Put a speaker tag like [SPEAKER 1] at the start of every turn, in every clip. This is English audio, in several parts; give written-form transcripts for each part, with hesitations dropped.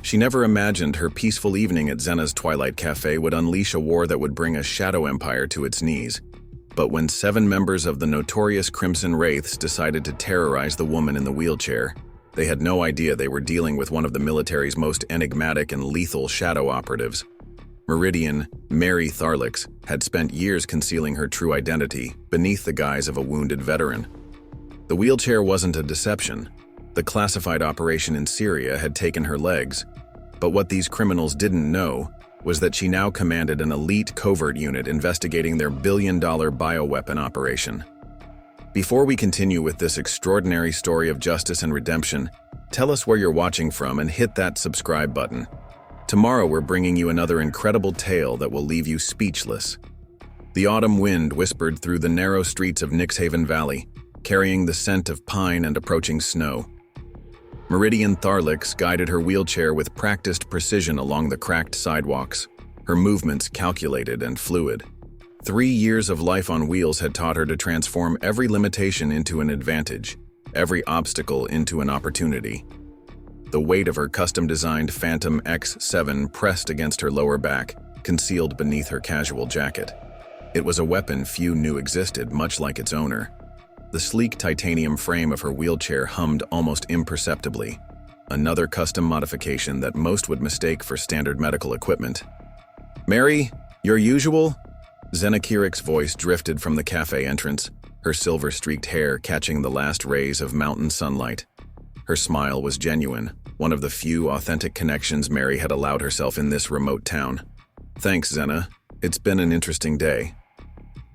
[SPEAKER 1] She never imagined her peaceful evening at Zenna's Twilight Cafe would unleash a war that would bring a shadow empire to its knees. But when 7 members of the notorious Crimson Wraiths decided to terrorize the woman in the wheelchair, they had no idea they were dealing with one of the military's most enigmatic and lethal shadow operatives. Meri Tharlyx had spent years concealing her true identity beneath the guise of a wounded veteran. The wheelchair wasn't a deception. The classified operation in Syria had taken her legs. But what these criminals didn't know was that she now commanded an elite covert unit investigating their billion-dollar bioweapon operation. Before we continue with this extraordinary story of justice and redemption, tell us where you're watching from and hit that subscribe button. Tomorrow we're bringing you another incredible tale that will leave you speechless. The autumn wind whispered through the narrow streets of Nyxhaven Valley, carrying the scent of pine and approaching snow. Meridian Tharlyx guided her wheelchair with practiced precision along the cracked sidewalks, her movements calculated and fluid. 3 years of life on wheels had taught her to transform every limitation into an advantage, every obstacle into an opportunity. The weight of her custom-designed Phantom X7 pressed against her lower back, concealed beneath her casual jacket. It was a weapon few knew existed, much like its owner. The sleek titanium frame of her wheelchair hummed almost imperceptibly, another custom modification that most would mistake for standard medical equipment. "Meri, your usual?" Zenna Kyyrik's voice drifted from the cafe entrance, her silver-streaked hair catching the last rays of mountain sunlight. Her smile was genuine, one of the few authentic connections Meri had allowed herself in this remote town. "Thanks, Zenna. It's been an interesting day."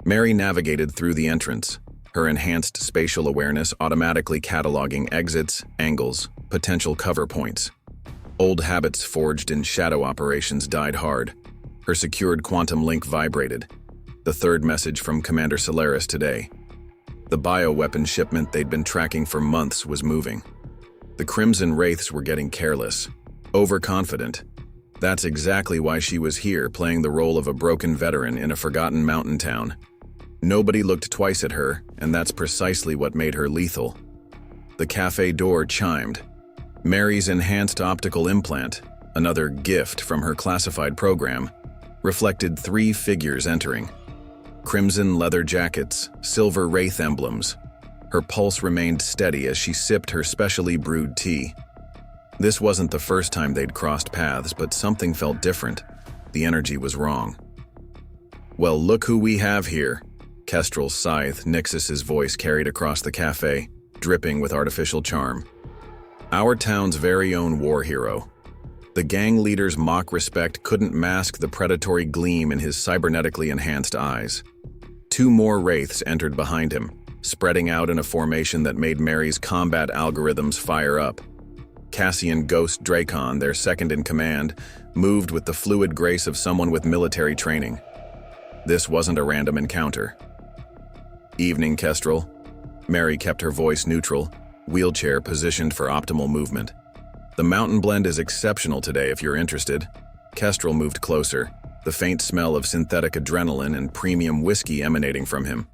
[SPEAKER 1] Meri navigated through the entrance, her enhanced spatial awareness automatically cataloging exits, angles, potential cover points. Old habits forged in shadow operations died hard. Her secured quantum link vibrated. The third message from Commander Solaris today. The bioweapon shipment they'd been tracking for months was moving. The Crimson Wraiths were getting careless, overconfident. That's exactly why she was here, playing the role of a broken veteran in a forgotten mountain town. Nobody looked twice at her, and that's precisely what made her lethal. The cafe door chimed. Meri's enhanced optical implant, another gift from her classified program, reflected 3 figures entering. Crimson leather jackets, silver wraith emblems. Her pulse remained steady as she sipped her specially brewed tea. This wasn't the first time they'd crossed paths, but something felt different. The energy was wrong. "Well, look who we have here." Kestrel's scythe, Nyx's voice carried across the cafe, dripping with artificial charm. "Our town's very own war hero." The gang leader's mock respect couldn't mask the predatory gleam in his cybernetically enhanced eyes. 2 more wraiths entered behind him, spreading out in a formation that made Meri's combat algorithms fire up. Cassian Ghost Dracon, their second in command, moved with the fluid grace of someone with military training. This wasn't a random encounter. "Evening, Kestrel." Meri kept her voice neutral, wheelchair positioned for optimal movement. "The mountain blend is exceptional today if you're interested." Kestrel moved closer, the faint smell of synthetic adrenaline and premium whiskey emanating from him.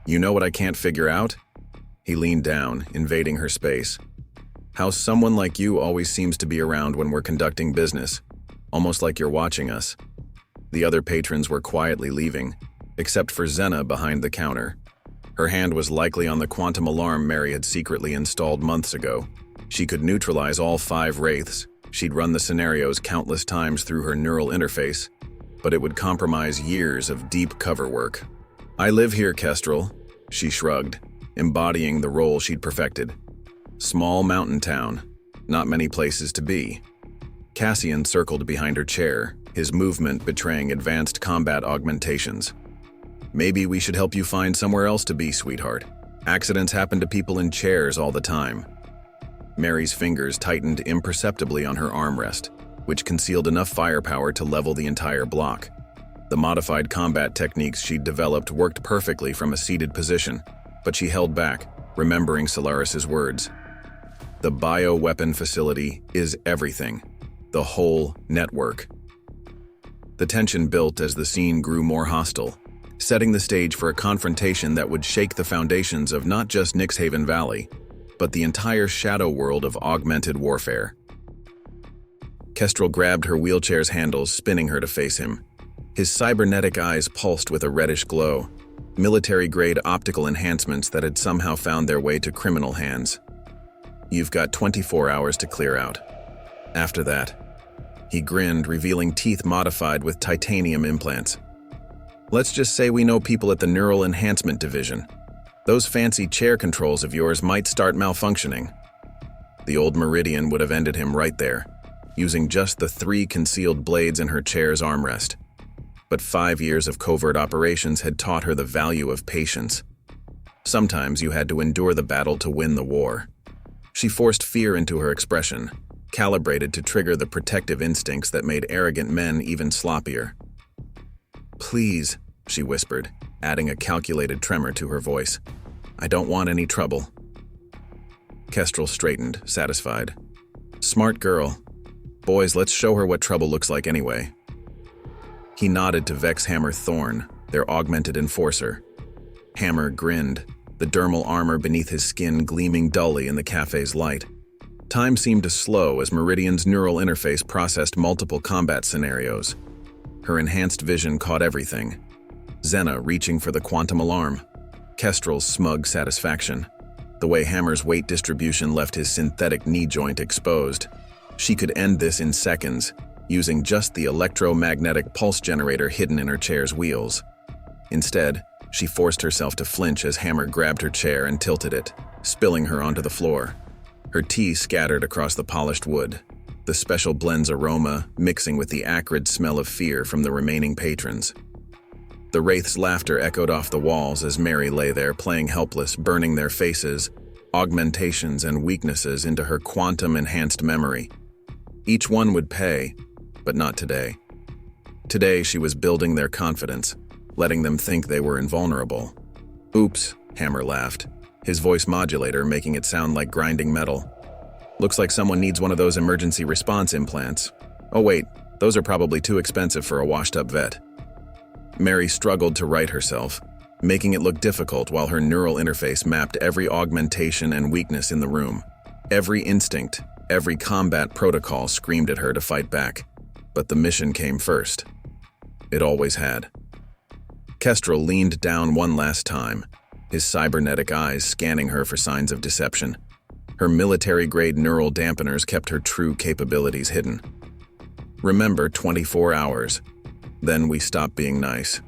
[SPEAKER 1] "You know what I can't figure out?" He leaned down, invading her space. "How someone like you always seems to be around when we're conducting business, almost like you're watching us." The other patrons were quietly leaving, except for Zenna behind the counter. Her hand was likely on the quantum alarm Meri had secretly installed months ago. She could neutralize all 5 wraiths. She'd run the scenarios countless times through her neural interface, but it would compromise years of deep cover work. "I live here, Kestrel," she shrugged, embodying the role she'd perfected. "Small mountain town, not many places to be." Cassian circled behind her chair, his movement betraying advanced combat augmentations. "Maybe we should help you find somewhere else to be, sweetheart. Accidents happen to people in chairs all the time." Meri's fingers tightened imperceptibly on her armrest, which concealed enough firepower to level the entire block. The modified combat techniques she'd developed worked perfectly from a seated position, but she held back, remembering Solaris's words. The bioweapon facility is everything, the whole network. The tension built as the scene grew more hostile, setting the stage for a confrontation that would shake the foundations of not just Nyxhaven Valley, but the entire shadow world of augmented warfare. Kestrel grabbed her wheelchair's handles, spinning her to face him. His cybernetic eyes pulsed with a reddish glow, military-grade optical enhancements that had somehow found their way to criminal hands. "You've got 24 hours to clear out. After that," he grinned, revealing teeth modified with titanium implants. "Let's just say we know people at the Neural Enhancement Division. Those fancy chair controls of yours might start malfunctioning." The old Meridian would have ended him right there, using just the 3 concealed blades in her chair's armrest. But 5 years of covert operations had taught her the value of patience. Sometimes you had to endure the battle to win the war. She forced fear into her expression, calibrated to trigger the protective instincts that made arrogant men even sloppier. "Please," she whispered, adding a calculated tremor to her voice. "I don't want any trouble." Kestrel straightened, satisfied. "Smart girl. Boys, let's show her what trouble looks like anyway." He nodded to Vexhammer Thorn, their augmented enforcer. Hammer grinned, the dermal armor beneath his skin gleaming dully in the cafe's light. Time seemed to slow as Meridian's neural interface processed multiple combat scenarios. Her enhanced vision caught everything. Zenna reaching for the quantum alarm. Kestrel's smug satisfaction. The way Hammer's weight distribution left his synthetic knee joint exposed. She could end this in seconds, using just the electromagnetic pulse generator hidden in her chair's wheels. Instead, she forced herself to flinch as Hammer grabbed her chair and tilted it, spilling her onto the floor. Her tea scattered across the polished wood, the special blend's aroma mixing with the acrid smell of fear from the remaining patrons. The Wraith's laughter echoed off the walls as Meri lay there playing helpless, burning their faces, augmentations and weaknesses into her quantum-enhanced memory. Each one would pay, but not today. Today she was building their confidence, letting them think they were invulnerable. "Oops," Hammer laughed, his voice modulator making it sound like grinding metal. "Looks like someone needs one of those emergency response implants. Oh wait, those are probably too expensive for a washed-up vet." Meri struggled to right herself, making it look difficult while her neural interface mapped every augmentation and weakness in the room. Every instinct, every combat protocol screamed at her to fight back. But the mission came first. It always had. Kestrel leaned down one last time, his cybernetic eyes scanning her for signs of deception. Her military-grade neural dampeners kept her true capabilities hidden. "Remember, 24 hours. Then we stop being nice."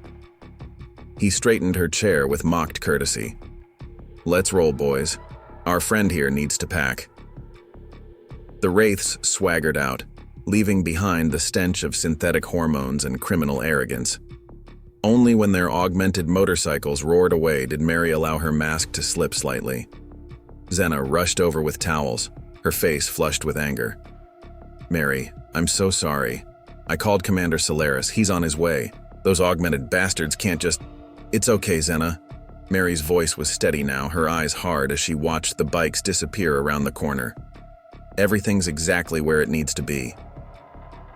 [SPEAKER 1] He straightened her chair with mocked courtesy. "Let's roll, boys. Our friend here needs to pack." The Wraiths swaggered out, leaving behind the stench of synthetic hormones and criminal arrogance. Only when their augmented motorcycles roared away did Meri allow her mask to slip slightly. Zenna rushed over with towels, her face flushed with anger. "Meri, I'm so sorry. I called Commander Solaris. He's on his way. Those augmented bastards can't just—" "It's okay, Zenna." Meri's voice was steady now, her eyes hard as she watched the bikes disappear around the corner. "Everything's exactly where it needs to be."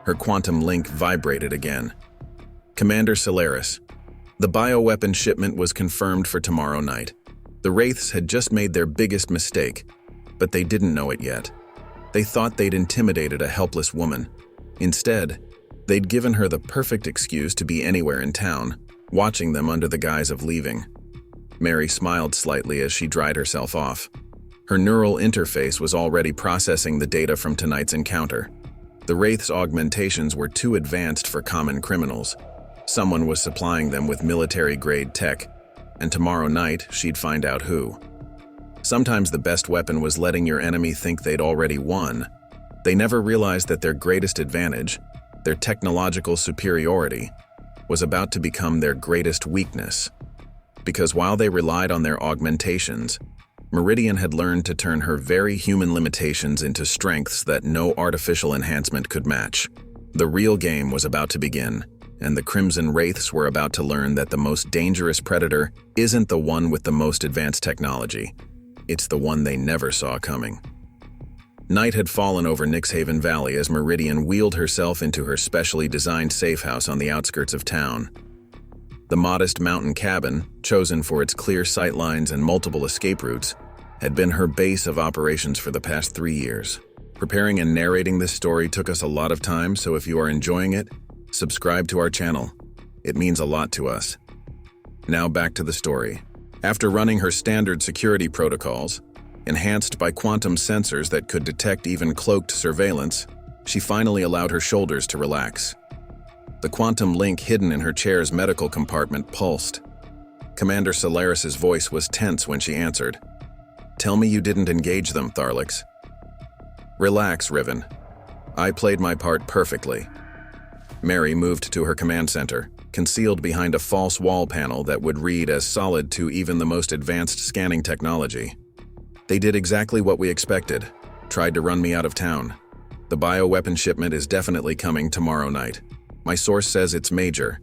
[SPEAKER 1] Her quantum link vibrated again. "Commander Solaris, the bioweapon shipment was confirmed for tomorrow night. The Wraiths had just made their biggest mistake, but they didn't know it yet. They thought they'd intimidated a helpless woman. Instead, they'd given her the perfect excuse to be anywhere in town, watching them under the guise of leaving." Meri smiled slightly as she dried herself off. Her neural interface was already processing the data from tonight's encounter. The Wraith's augmentations were too advanced for common criminals. Someone was supplying them with military-grade tech, and tomorrow night she'd find out who. Sometimes the best weapon was letting your enemy think they'd already won. They never realized that their greatest advantage, their technological superiority, was about to become their greatest weakness. Because while they relied on their augmentations, Meridian had learned to turn her very human limitations into strengths that no artificial enhancement could match. The real game was about to begin, and the Crimson Wraiths were about to learn that the most dangerous predator isn't the one with the most advanced technology. It's the one they never saw coming. Night had fallen over Nyxhaven Valley as Meridian wheeled herself into her specially designed safe house on the outskirts of town. The modest mountain cabin, chosen for its clear sightlines and multiple escape routes, had been her base of operations for the past 3 years. Preparing and narrating this story took us a lot of time, so if you are enjoying it, subscribe to our channel. It means a lot to us. Now back to the story. After running her standard security protocols, enhanced by quantum sensors that could detect even cloaked surveillance, she finally allowed her shoulders to relax. The quantum link hidden in her chair's medical compartment pulsed. Commander Solaris's voice was tense when she answered. "Tell me you didn't engage them, Tharlyx." "Relax, Riven. I played my part perfectly." Meri moved to her command center, concealed behind a false wall panel that would read as solid to even the most advanced scanning technology. "They did exactly what we expected, tried to run me out of town. The bioweapon shipment is definitely coming tomorrow night. My source says it's major.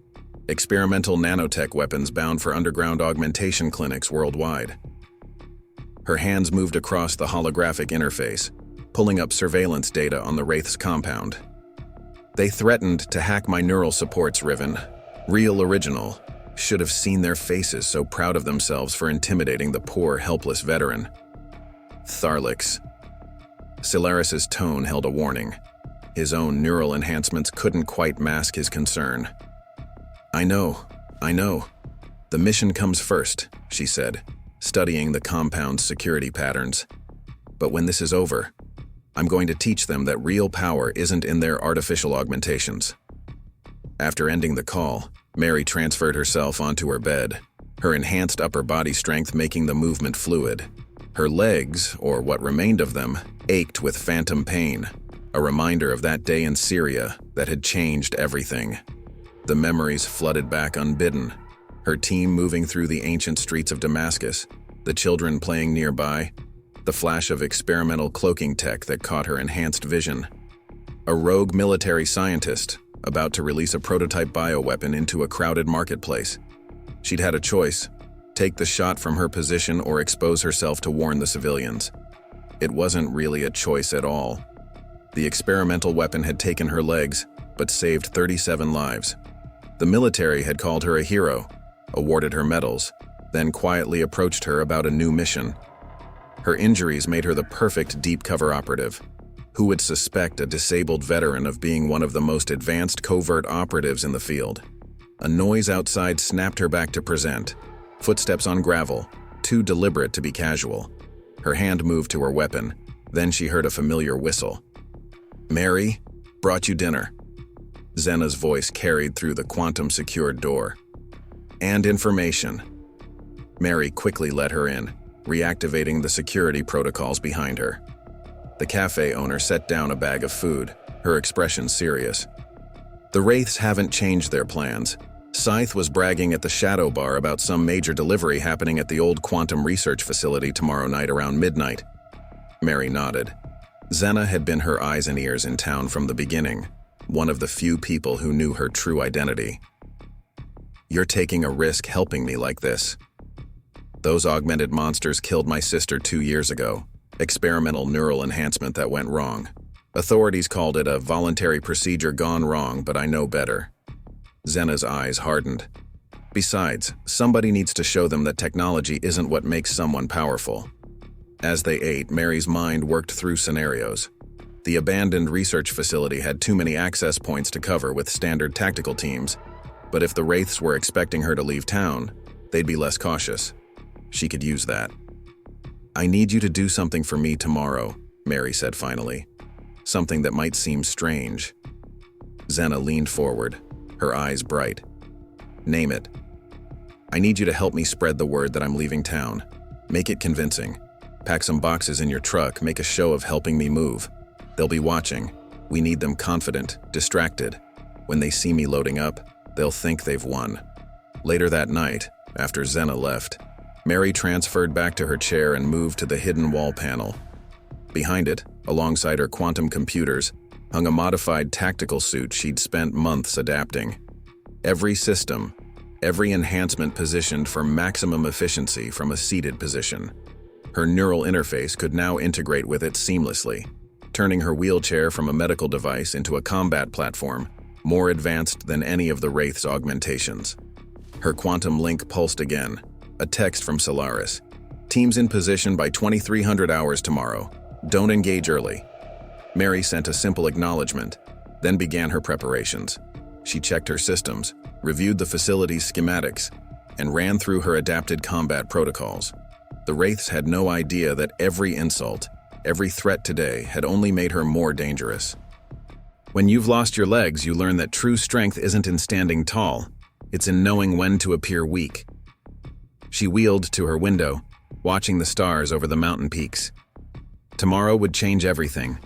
[SPEAKER 1] Experimental nanotech weapons bound for underground augmentation clinics worldwide." Her hands moved across the holographic interface, pulling up surveillance data on the Wraith's compound. "They threatened to hack my neural supports, Riven. Real original. Should have seen their faces, so proud of themselves for intimidating the poor, helpless veteran." "Tharlyx." Solaris's tone held a warning. His own neural enhancements couldn't quite mask his concern. I know. The mission comes first," she said, studying the compound's security patterns. "But when this is over, I'm going to teach them that real power isn't in their artificial augmentations." After ending the call, Meri transferred herself onto her bed, her enhanced upper body strength making the movement fluid. Her legs, or what remained of them, ached with phantom pain, a reminder of that day in Syria that had changed everything. The memories flooded back unbidden, her team moving through the ancient streets of Damascus, the children playing nearby, the flash of experimental cloaking tech that caught her enhanced vision. A rogue military scientist, about to release a prototype bioweapon into a crowded marketplace. She'd had a choice: take the shot from her position or expose herself to warn the civilians. It wasn't really a choice at all. The experimental weapon had taken her legs, but saved 37 lives. The military had called her a hero, awarded her medals, then quietly approached her about a new mission. Her injuries made her the perfect deep cover operative. Who would suspect a disabled veteran of being one of the most advanced covert operatives in the field? A noise outside snapped her back to present. Footsteps on gravel, too deliberate to be casual. Her hand moved to her weapon, then she heard a familiar whistle. "Meri, brought you dinner." Zenna's voice carried through the quantum-secured door. "And information." Meri quickly let her in, reactivating the security protocols behind her. The cafe owner set down a bag of food, her expression serious. "The Wraiths haven't changed their plans. Scythe was bragging at the Shadow Bar about some major delivery happening at the old quantum research facility tomorrow night around midnight." Meri nodded. Zenna had been her eyes and ears in town from the beginning, one of the few people who knew her true identity. "You're taking a risk helping me like this. Those augmented monsters killed my sister 2 years ago. Experimental neural enhancement that went wrong. Authorities called it a voluntary procedure gone wrong, but I know better." Zenna's eyes hardened. "Besides, somebody needs to show them that technology isn't what makes someone powerful." As they ate, Meri's mind worked through scenarios. The abandoned research facility had too many access points to cover with standard tactical teams, but if the Wraiths were expecting her to leave town, they'd be less cautious. She could use that. "I need you to do something for me tomorrow," Meri said finally. "Something that might seem strange." Zenna leaned forward, her eyes bright. "Name it." "I need you to help me spread the word that I'm leaving town. Make it convincing. Pack some boxes in your truck, make a show of helping me move. They'll be watching. We need them confident, distracted. When they see me loading up, they'll think they've won." Later that night, after Zenna left, Meri transferred back to her chair and moved to the hidden wall panel. Behind it, alongside her quantum computers, hung a modified tactical suit she'd spent months adapting. Every system, every enhancement positioned for maximum efficiency from a seated position. Her neural interface could now integrate with it seamlessly, turning her wheelchair from a medical device into a combat platform, more advanced than any of the Wraith's augmentations. Her quantum link pulsed again, a text from Solaris. "Teams in position by 2300 hours tomorrow. Don't engage early." Meri sent a simple acknowledgement, then began her preparations. She checked her systems, reviewed the facility's schematics, and ran through her adapted combat protocols. The Wraiths had no idea that every insult, every threat today had only made her more dangerous. When you've lost your legs, you learn that true strength isn't in standing tall, it's in knowing when to appear weak. She wheeled to her window, watching the stars over the mountain peaks. Tomorrow would change everything.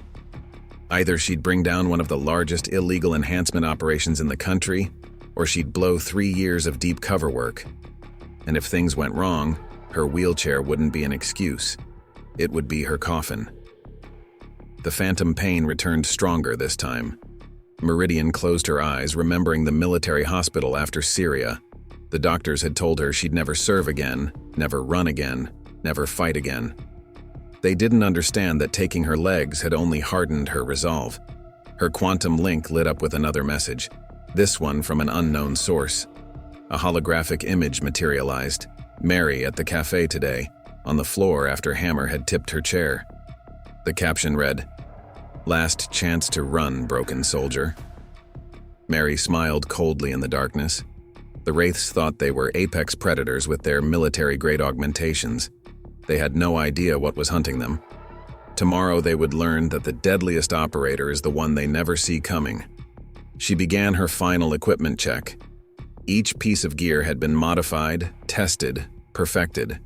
[SPEAKER 1] Either she'd bring down one of the largest illegal enhancement operations in the country, or she'd blow 3 years of deep cover work. And if things went wrong, her wheelchair wouldn't be an excuse. It would be her coffin. The phantom pain returned stronger this time. Meridian closed her eyes, remembering the military hospital after Syria. The doctors had told her she'd never serve again, never run again, never fight again. They didn't understand that taking her legs had only hardened her resolve. Her quantum link lit up with another message, this one from an unknown source. A holographic image materialized. Meri at the café today, on the floor after Hammer had tipped her chair. The caption read, "Last chance to run, broken soldier." Meri smiled coldly in the darkness. The Wraiths thought they were apex predators with their military-grade augmentations. They had no idea what was hunting them. Tomorrow they would learn that the deadliest operator is the one they never see coming. She began her final equipment check. Each piece of gear had been modified, tested, perfected.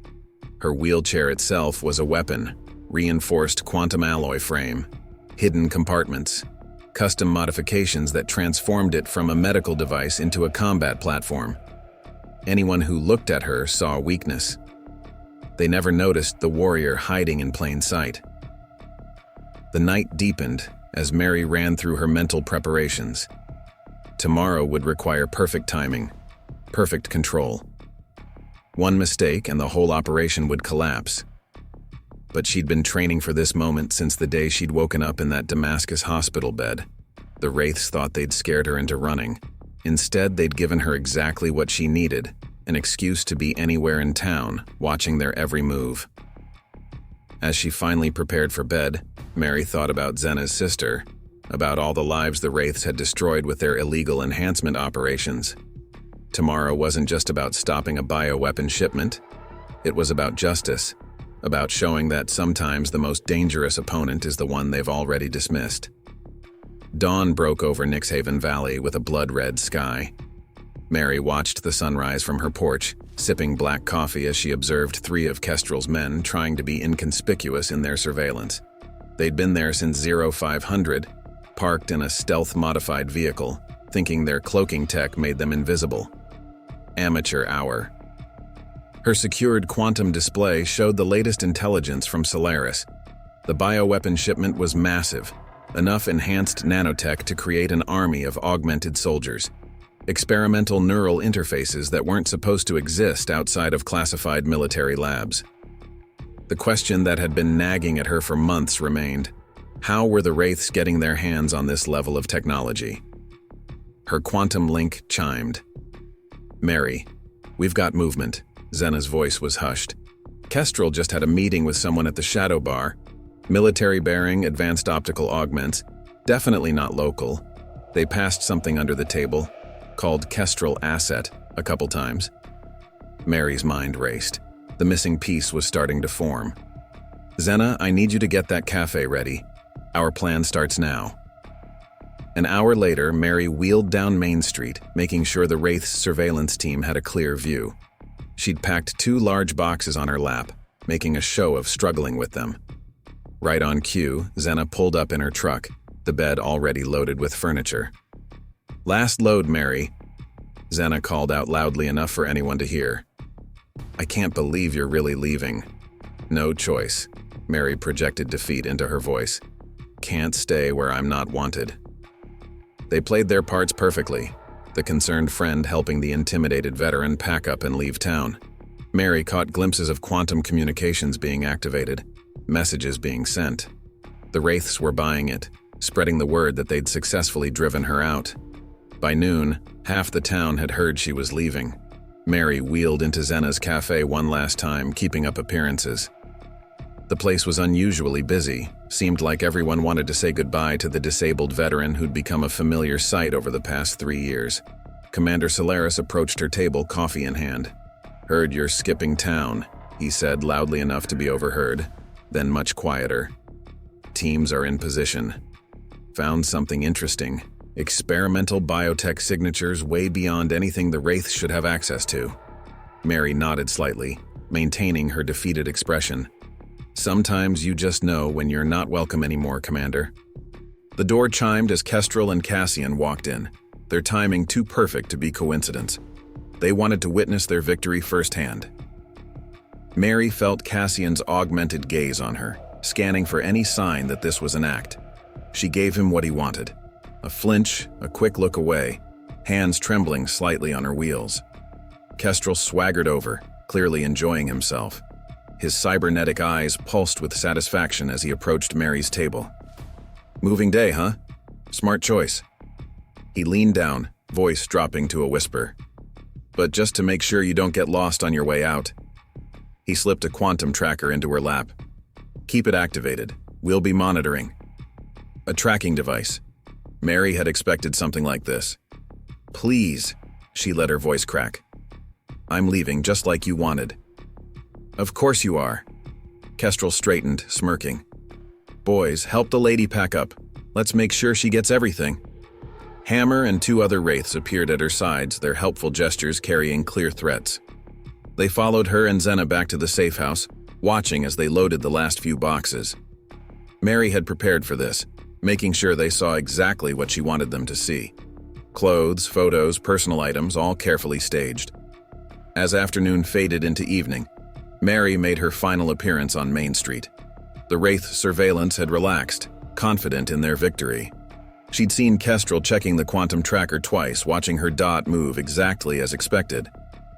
[SPEAKER 1] Her wheelchair itself was a weapon, reinforced quantum alloy frame, hidden compartments, custom modifications that transformed it from a medical device into a combat platform. Anyone who looked at her saw weakness. They never noticed the warrior hiding in plain sight. The night deepened as Meri ran through her mental preparations. Tomorrow would require perfect timing, perfect control. One mistake and the whole operation would collapse. But she'd been training for this moment since the day she'd woken up in that Damascus hospital bed. The Wraiths thought they'd scared her into running. Instead, they'd given her exactly what she needed, an excuse to be anywhere in town, watching their every move. As she finally prepared for bed, Meri thought about Zenna's sister, about all the lives the Wraiths had destroyed with their illegal enhancement operations. Tomorrow wasn't just about stopping a bioweapon shipment. It was about justice, about showing that sometimes the most dangerous opponent is the one they've already dismissed. Dawn broke over Nyxhaven Valley with a blood-red sky. Meri watched the sunrise from her porch, sipping black coffee as she observed 3 of Kestrel's men trying to be inconspicuous in their surveillance. They'd been there since 0500, parked in a stealth-modified vehicle, thinking their cloaking tech made them invisible. Amateur hour. Her secured quantum display showed the latest intelligence from Solaris. The bioweapon shipment was massive, enough enhanced nanotech to create an army of augmented soldiers. Experimental neural interfaces that weren't supposed to exist outside of classified military labs. The question that had been nagging at her for months remained: how were the Wraiths getting their hands on this level of technology? Her quantum link chimed. "Meri, we've got movement." Zenna's voice was hushed. "Kestrel just had a meeting with someone at the Shadow Bar. Military bearing, advanced optical augments. Definitely not local. They passed something under the table, called Kestrel Asset, a couple times." Meri's mind raced. The missing piece was starting to form. "Zenna, I need you to get that cafe ready. Our plan starts now." An hour later, Meri wheeled down Main Street, making sure the Wraith's surveillance team had a clear view. She'd packed 2 large boxes on her lap, making a show of struggling with them. Right on cue, Zenna pulled up in her truck, the bed already loaded with furniture. "Last load, Meri," Zenna called out loudly enough for anyone to hear. "I can't believe you're really leaving." "No choice," Meri projected defeat into her voice. "Can't stay where I'm not wanted." They played their parts perfectly, the concerned friend helping the intimidated veteran pack up and leave town. Meri caught glimpses of quantum communications being activated, messages being sent. The Wraiths were buying it, spreading the word that they'd successfully driven her out. By noon, half the town had heard she was leaving. Meri wheeled into Zenna's cafe one last time, keeping up appearances. The place was unusually busy. Seemed like everyone wanted to say goodbye to the disabled veteran who'd become a familiar sight over the past 3 years. Commander Solaris approached her table, coffee in hand. "Heard you're skipping town," he said loudly enough to be overheard, then much quieter. "Teams are in position. Found something interesting. Experimental biotech signatures way beyond anything the Wraiths should have access to." Meri nodded slightly, maintaining her defeated expression. "Sometimes you just know when you're not welcome anymore, Commander." The door chimed as Kestrel and Cassian walked in, their timing too perfect to be coincidence. They wanted to witness their victory firsthand. Meri felt Cassian's augmented gaze on her, scanning for any sign that this was an act. She gave him what he wanted. A flinch, a quick look away, hands trembling slightly on her wheels. Kestrel swaggered over, clearly enjoying himself. His cybernetic eyes pulsed with satisfaction as he approached Meri's table. "Moving day, huh? Smart choice." He leaned down, voice dropping to a whisper. "But just to make sure you don't get lost on your way out." He slipped a quantum tracker into her lap. "Keep it activated. We'll be monitoring." A tracking device. Meri had expected something like this. "Please," she let her voice crack. "I'm leaving just like you wanted." "Of course you are." Kestrel straightened, smirking. "Boys, help the lady pack up. Let's make sure she gets everything." Hammer and 2 other Wraiths appeared at her sides, their helpful gestures carrying clear threats. They followed her and Zenna back to the safe house, watching as they loaded the last few boxes. Meri had prepared for this, making sure they saw exactly what she wanted them to see. Clothes, photos, personal items, all carefully staged. As afternoon faded into evening, Meri made her final appearance on Main Street. The Wraith surveillance had relaxed, confident in their victory. She'd seen Kestrel checking the quantum tracker twice, watching her dot move exactly as expected.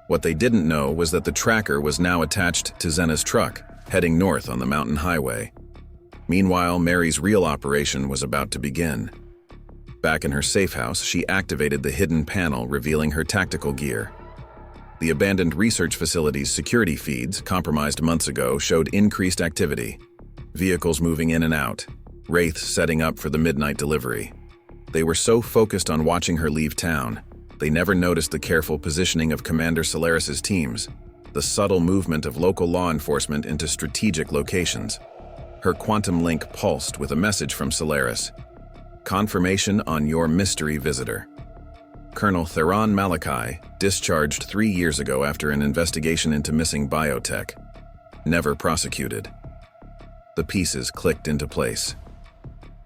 [SPEAKER 1] What they didn't know was that the tracker was now attached to Zenna's truck, heading north on the mountain highway. Meanwhile, Meri's real operation was about to begin. Back in her safe house, she activated the hidden panel, revealing her tactical gear. The abandoned research facility's security feeds, compromised months ago, showed increased activity. Vehicles moving in and out, Wraiths setting up for the midnight delivery. They were so focused on watching her leave town, they never noticed the careful positioning of Commander Solaris's teams, the subtle movement of local law enforcement into strategic locations. Her quantum link pulsed with a message from Solaris. "Confirmation on your mystery visitor. Colonel Theron Malachi, discharged 3 years ago after an investigation into missing biotech. Never prosecuted." The pieces clicked into place.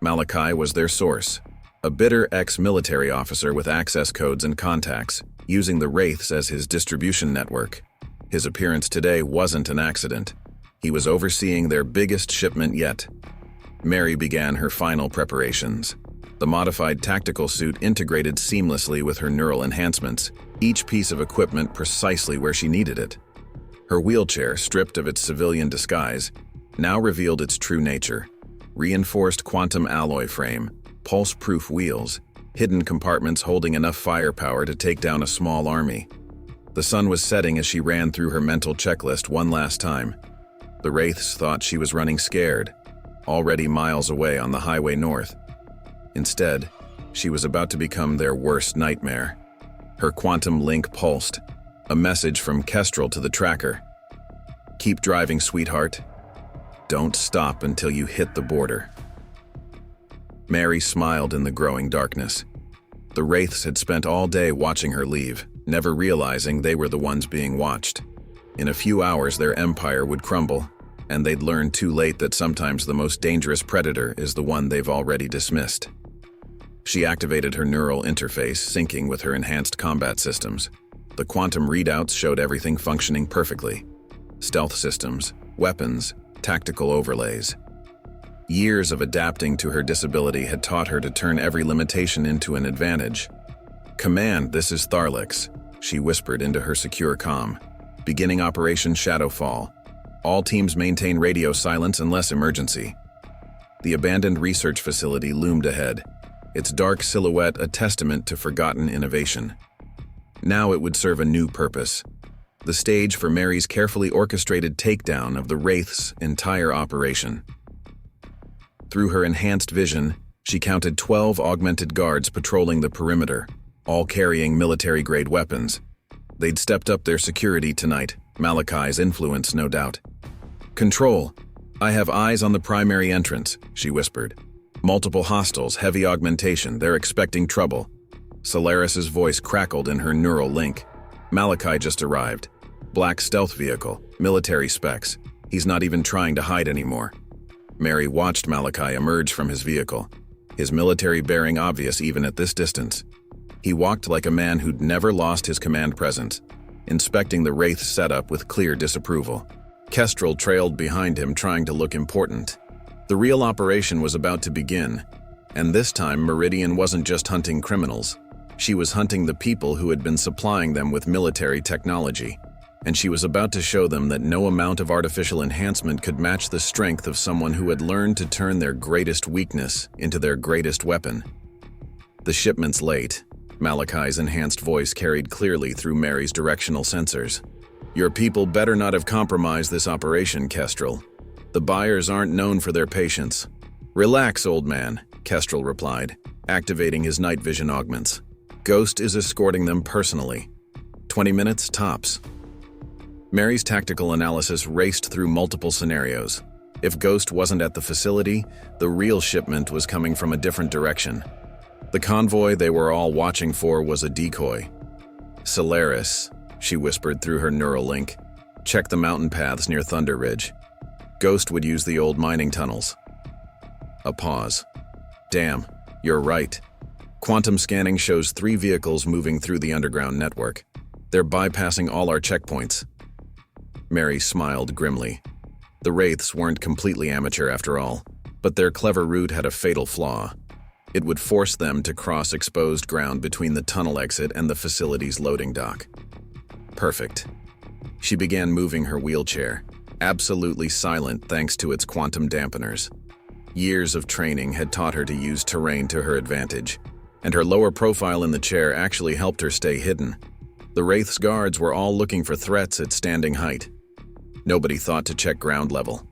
[SPEAKER 1] Malachi was their source, a bitter ex-military officer with access codes and contacts, using the Wraiths as his distribution network. His appearance today wasn't an accident. He was overseeing their biggest shipment yet. Meri began her final preparations. The modified tactical suit integrated seamlessly with her neural enhancements, each piece of equipment precisely where she needed it. Her wheelchair, stripped of its civilian disguise, now revealed its true nature. Reinforced quantum alloy frame, pulse-proof wheels, hidden compartments holding enough firepower to take down a small army. The sun was setting as she ran through her mental checklist one last time. The Wraiths thought she was running scared, already miles away on the highway north. Instead, she was about to become their worst nightmare. Her quantum link pulsed, a message from Kestrel to the tracker. "Keep driving, sweetheart. Don't stop until you hit the border." Meri smiled in the growing darkness. The Wraiths had spent all day watching her leave, never realizing they were the ones being watched. In a few hours, their empire would crumble, and they'd learn too late that sometimes the most dangerous predator is the one they've already dismissed. She activated her neural interface, syncing with her enhanced combat systems. The quantum readouts showed everything functioning perfectly. Stealth systems, weapons, tactical overlays. Years of adapting to her disability had taught her to turn every limitation into an advantage. "Command, this is Tharlyx," she whispered into her secure comm. "Beginning Operation Shadowfall. All teams maintain radio silence unless emergency." The abandoned research facility loomed ahead, its dark silhouette a testament to forgotten innovation. Now it would serve a new purpose. the stage for Meri's carefully orchestrated takedown of the Wraith's entire operation. Through her enhanced vision, she counted 12 augmented guards patrolling the perimeter, all carrying military-grade weapons. They'd stepped up their security tonight, Malakai's influence, no doubt. "Control, I have eyes on the primary entrance," she whispered. "Multiple hostiles, heavy augmentation, they're expecting trouble." Solaris's voice crackled in her neural link. "Malakai just arrived. Black stealth vehicle, military specs. He's not even trying to hide anymore." Meri watched Malakai emerge from his vehicle, his military bearing obvious even at this distance. He walked like a man who'd never lost his command presence, inspecting the Wraith's setup with clear disapproval. Kestrel trailed behind him, trying to look important. The real operation was about to begin, and this time Meridian wasn't just hunting criminals. She was hunting the people who had been supplying them with military technology, and she was about to show them that no amount of artificial enhancement could match the strength of someone who had learned to turn their greatest weakness into their greatest weapon. "The shipment's late," Malakai's enhanced voice carried clearly through Meri's directional sensors. "Your people better not have compromised this operation, Kestrel. The buyers aren't known for their patience." "Relax, old man," Kestrel replied, activating his night vision augments. "Ghost is escorting them personally. 20 minutes, tops." Meri's tactical analysis raced through multiple scenarios. If Ghost wasn't at the facility, the real shipment was coming from a different direction. The convoy they were all watching for was a decoy. "Solaris," she whispered through her neural link. "Check the mountain paths near Thunder Ridge. Ghost would use the old mining tunnels." A pause. "Damn, you're right. Quantum scanning shows 3 vehicles moving through the underground network. They're bypassing all our checkpoints." Meri smiled grimly. The Wraiths weren't completely amateur after all, but their clever route had a fatal flaw. It would force them to cross exposed ground between the tunnel exit and the facility's loading dock. Perfect. She began moving her wheelchair, absolutely silent thanks to its quantum dampeners. Years of training had taught her to use terrain to her advantage, and her lower profile in the chair actually helped her stay hidden. The Wraith's guards were all looking for threats at standing height. Nobody thought to check ground level.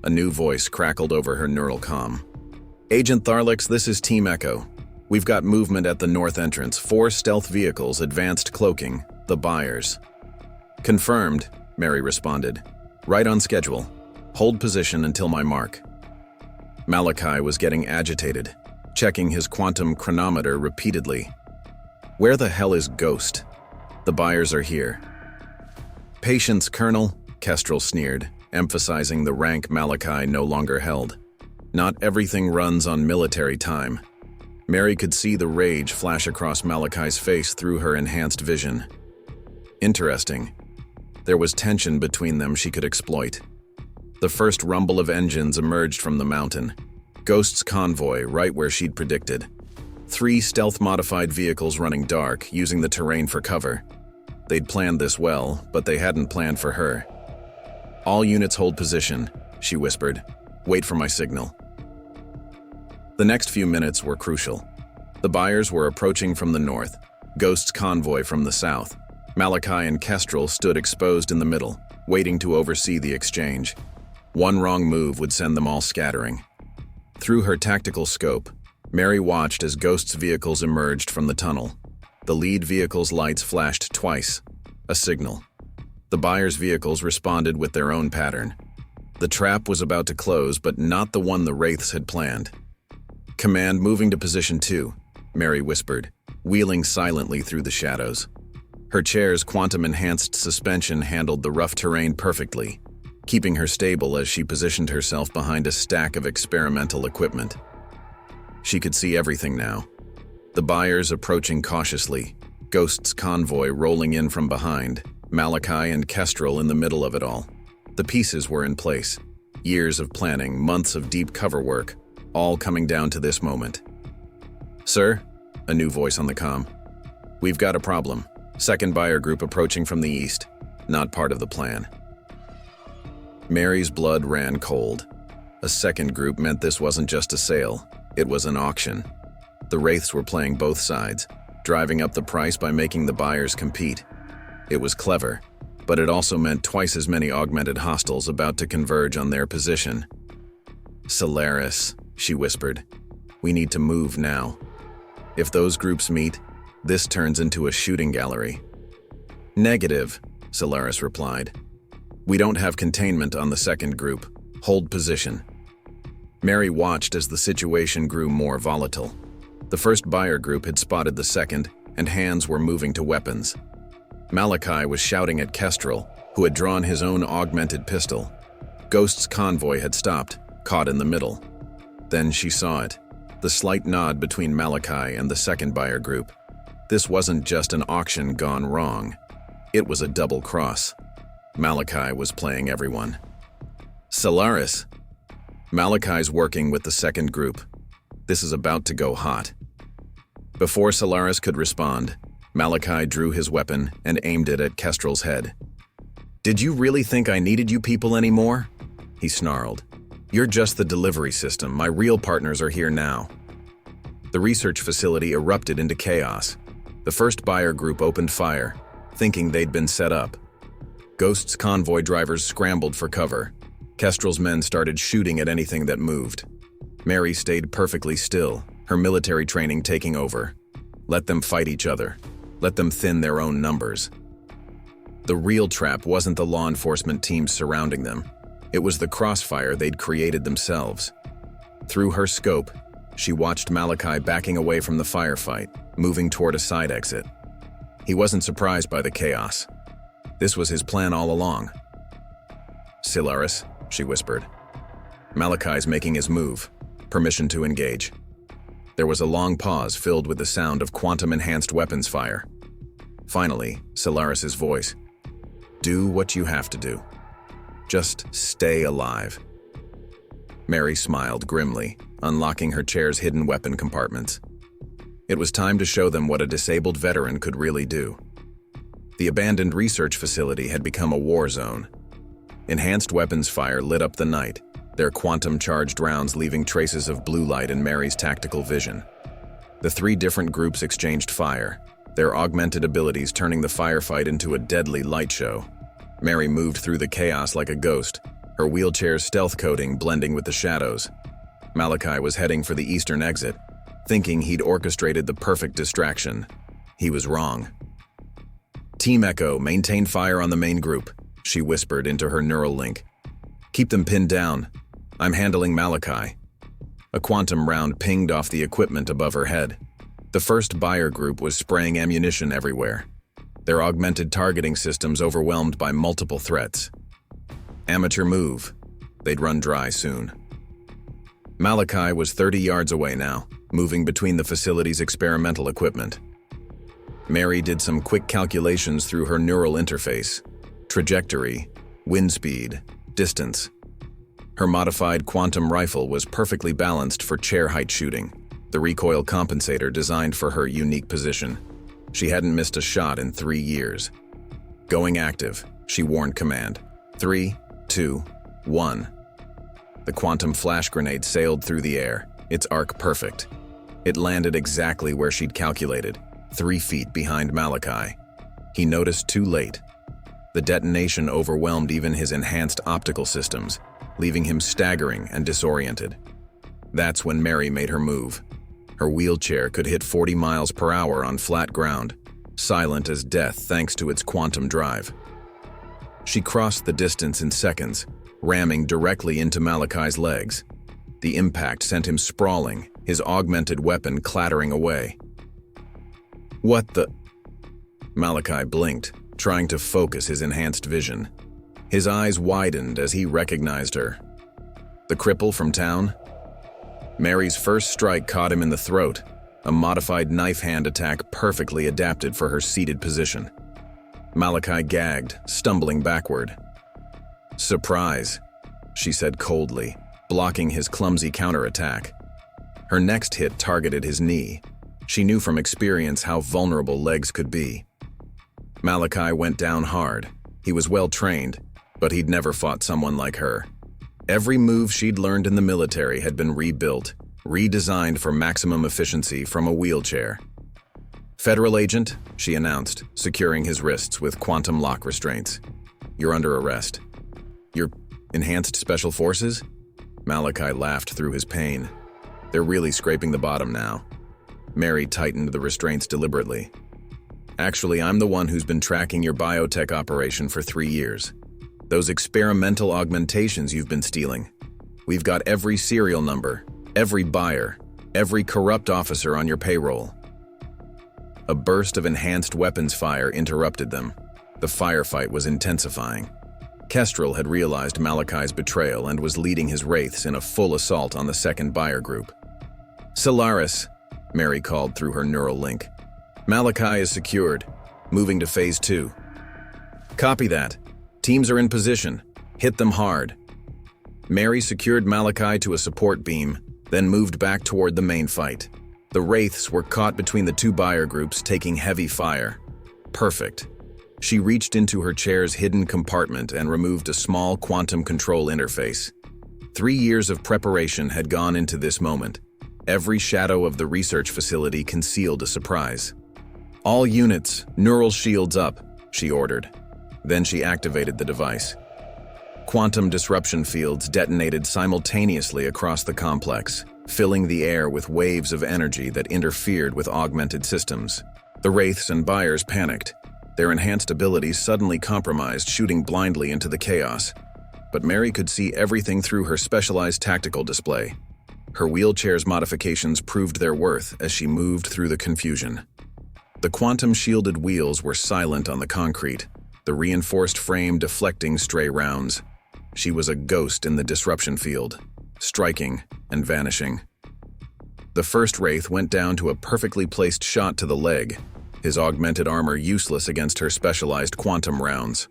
[SPEAKER 1] A new voice crackled over her neural comm. "Agent Tharlyx, this is Team Echo. We've got movement at the north entrance, 4 stealth vehicles, advanced cloaking, the buyers." "Confirmed," Meri responded. "Right on schedule. Hold position until my mark." Malakai was getting agitated, checking his quantum chronometer repeatedly. "Where the hell is Ghost? The buyers are here." "Patience, Colonel," Kestrel sneered, emphasizing the rank Malakai no longer held. "Not everything runs on military time." Meri could see the rage flash across Malakai's face through her enhanced vision. Interesting. There was tension between them she could exploit. The first rumble of engines emerged from the mountain. Ghost's convoy, right where she'd predicted. 3 stealth-modified vehicles running dark, using the terrain for cover. They'd planned this well, but they hadn't planned for her. "All units hold position," she whispered. "Wait for my signal." The next few minutes were crucial. The buyers were approaching from the north, Ghost's convoy from the south. Malakai and Kestrel stood exposed in the middle, waiting to oversee the exchange. One wrong move would send them all scattering. Through her tactical scope, Meri watched as Ghost's vehicles emerged from the tunnel. The lead vehicle's lights flashed twice, a signal. The buyers' vehicles responded with their own pattern. The trap was about to close, but not the one the Wraiths had planned. "Command moving to position 2, Meri whispered, wheeling silently through the shadows. Her chair's quantum-enhanced suspension handled the rough terrain perfectly, keeping her stable as she positioned herself behind a stack of experimental equipment. She could see everything now. The buyers approaching cautiously, Ghost's convoy rolling in from behind, Malakai and Kestrel in the middle of it all. The pieces were in place. Years of planning, months of deep cover work, all coming down to this moment. "Sir?" A new voice on the comm. "We've got a problem. Second buyer group approaching from the east. Not part of the plan." Meri's blood ran cold. A second group meant this wasn't just a sale, it was an auction. The Wraiths were playing both sides, driving up the price by making the buyers compete. It was clever, but it also meant twice as many augmented hostiles about to converge on their position. "Solaris," she whispered. "We need to move now. If those groups meet, this turns into a shooting gallery." "Negative," Solaris replied. "We don't have containment on the second group. Hold position." Meri watched as the situation grew more volatile. The first buyer group had spotted the second, and hands were moving to weapons. Malachi was shouting at Kestrel, who had drawn his own augmented pistol. Ghost's convoy had stopped, caught in the middle. Then she saw it, the slight nod between Malachi and the second buyer group. This wasn't just an auction gone wrong. It was a double cross. Malachi was playing everyone. "Solaris." Malachi's working with the second group. This is about to go hot. Before Solaris could respond, Malachi drew his weapon and aimed it at Kestrel's head. "Did you really think I needed you people anymore?" he snarled. "You're just the delivery system. My real partners are here now." The research facility erupted into chaos. The first buyer group opened fire, thinking they'd been set up. Ghost's convoy drivers scrambled for cover. Kestrel's men started shooting at anything that moved. Meri stayed perfectly still, her military training taking over. Let them fight each other. Let them thin their own numbers. The real trap wasn't the law enforcement teams surrounding them. It was the crossfire they'd created themselves. Through her scope, she watched Malachi backing away from the firefight, moving toward a side exit. He wasn't surprised by the chaos. This was his plan all along. "Solaris," she whispered. "Malachi's making his move. Permission to engage." There was a long pause filled with the sound of quantum-enhanced weapons fire. Finally, Solaris's voice. "Do what you have to do. Just stay alive." Meri smiled grimly, unlocking her chair's hidden weapon compartments. It was time to show them what a disabled veteran could really do. The abandoned research facility had become a war zone. Enhanced weapons fire lit up the night, their quantum-charged rounds leaving traces of blue light in Meri's tactical vision. The three different groups exchanged fire, their augmented abilities turning the firefight into a deadly light show. Meri moved through the chaos like a ghost, her wheelchair's stealth coating blending with the shadows. Malachi was heading for the eastern exit, thinking he'd orchestrated the perfect distraction. He was wrong. "Team Echo, maintain fire on the main group," she whispered into her neural link. "Keep them pinned down. I'm handling Malachi." A quantum round pinged off the equipment above her head. The first buyer group was spraying ammunition everywhere, their augmented targeting systems overwhelmed by multiple threats. Amateur move. They'd run dry soon. Malachi was 30 yards away now, moving between the facility's experimental equipment. Meri did some quick calculations through her neural interface. Trajectory, wind speed, distance. Her modified quantum rifle was perfectly balanced for chair-height shooting, the recoil compensator designed for her unique position. She hadn't missed a shot in 3 years. "Going active," she warned command. 3, 2, 1. The quantum flash grenade sailed through the air, its arc perfect. It landed exactly where she'd calculated, 3 feet behind Malachi. He noticed too late. The detonation overwhelmed even his enhanced optical systems, leaving him staggering and disoriented. That's when Meri made her move. Her wheelchair could hit 40 miles per hour on flat ground, silent as death thanks to its quantum drive. She crossed the distance in seconds, ramming directly into Malachi's legs. The impact sent him sprawling, his augmented weapon clattering away. "What the?" Malachi blinked, trying to focus his enhanced vision. His eyes widened as he recognized her. The cripple from town? Meri's first strike caught him in the throat, a modified knife hand attack perfectly adapted for her seated position. Malachi gagged, stumbling backward. "Surprise," she said coldly, blocking his clumsy counterattack. Her next hit targeted his knee. She knew from experience how vulnerable legs could be. Malachi went down hard. He was well trained, but he'd never fought someone like her. Every move she'd learned in the military had been rebuilt, redesigned for maximum efficiency from a wheelchair. "Federal agent," she announced, securing his wrists with quantum lock restraints. "You're under arrest." "You're enhanced special forces?" Malachi laughed through his pain. "They're really scraping the bottom now." Meri tightened the restraints deliberately. "Actually, I'm the one who's been tracking your biotech operation for 3 years. Those experimental augmentations you've been stealing. We've got every serial number, every buyer, every corrupt officer on your payroll." A burst of enhanced weapons fire interrupted them. The firefight was intensifying. Kestrel had realized Malachi's betrayal and was leading his wraiths in a full assault on the second buyer group. "Solaris," Meri called through her neural link. "Malachi is secured, moving to Phase 2. "Copy that. Teams are in position. Hit them hard." Meri secured Malachi to a support beam, then moved back toward the main fight. The wraiths were caught between the two buyer groups, taking heavy fire. Perfect. She reached into her chair's hidden compartment and removed a small quantum control interface. 3 years of preparation had gone into this moment. Every shadow of the research facility concealed a surprise. "All units, neural shields up," she ordered. Then she activated the device. Quantum disruption fields detonated simultaneously across the complex, filling the air with waves of energy that interfered with augmented systems. The wraiths and buyers panicked. Their enhanced abilities suddenly compromised, shooting blindly into the chaos. But Meri could see everything through her specialized tactical display. Her wheelchair's modifications proved their worth as she moved through the confusion. The quantum-shielded wheels were silent on the concrete, the reinforced frame deflecting stray rounds. She was a ghost in the disruption field, striking and vanishing. The first wraith went down to a perfectly placed shot to the leg, his augmented armor useless against her specialized quantum rounds.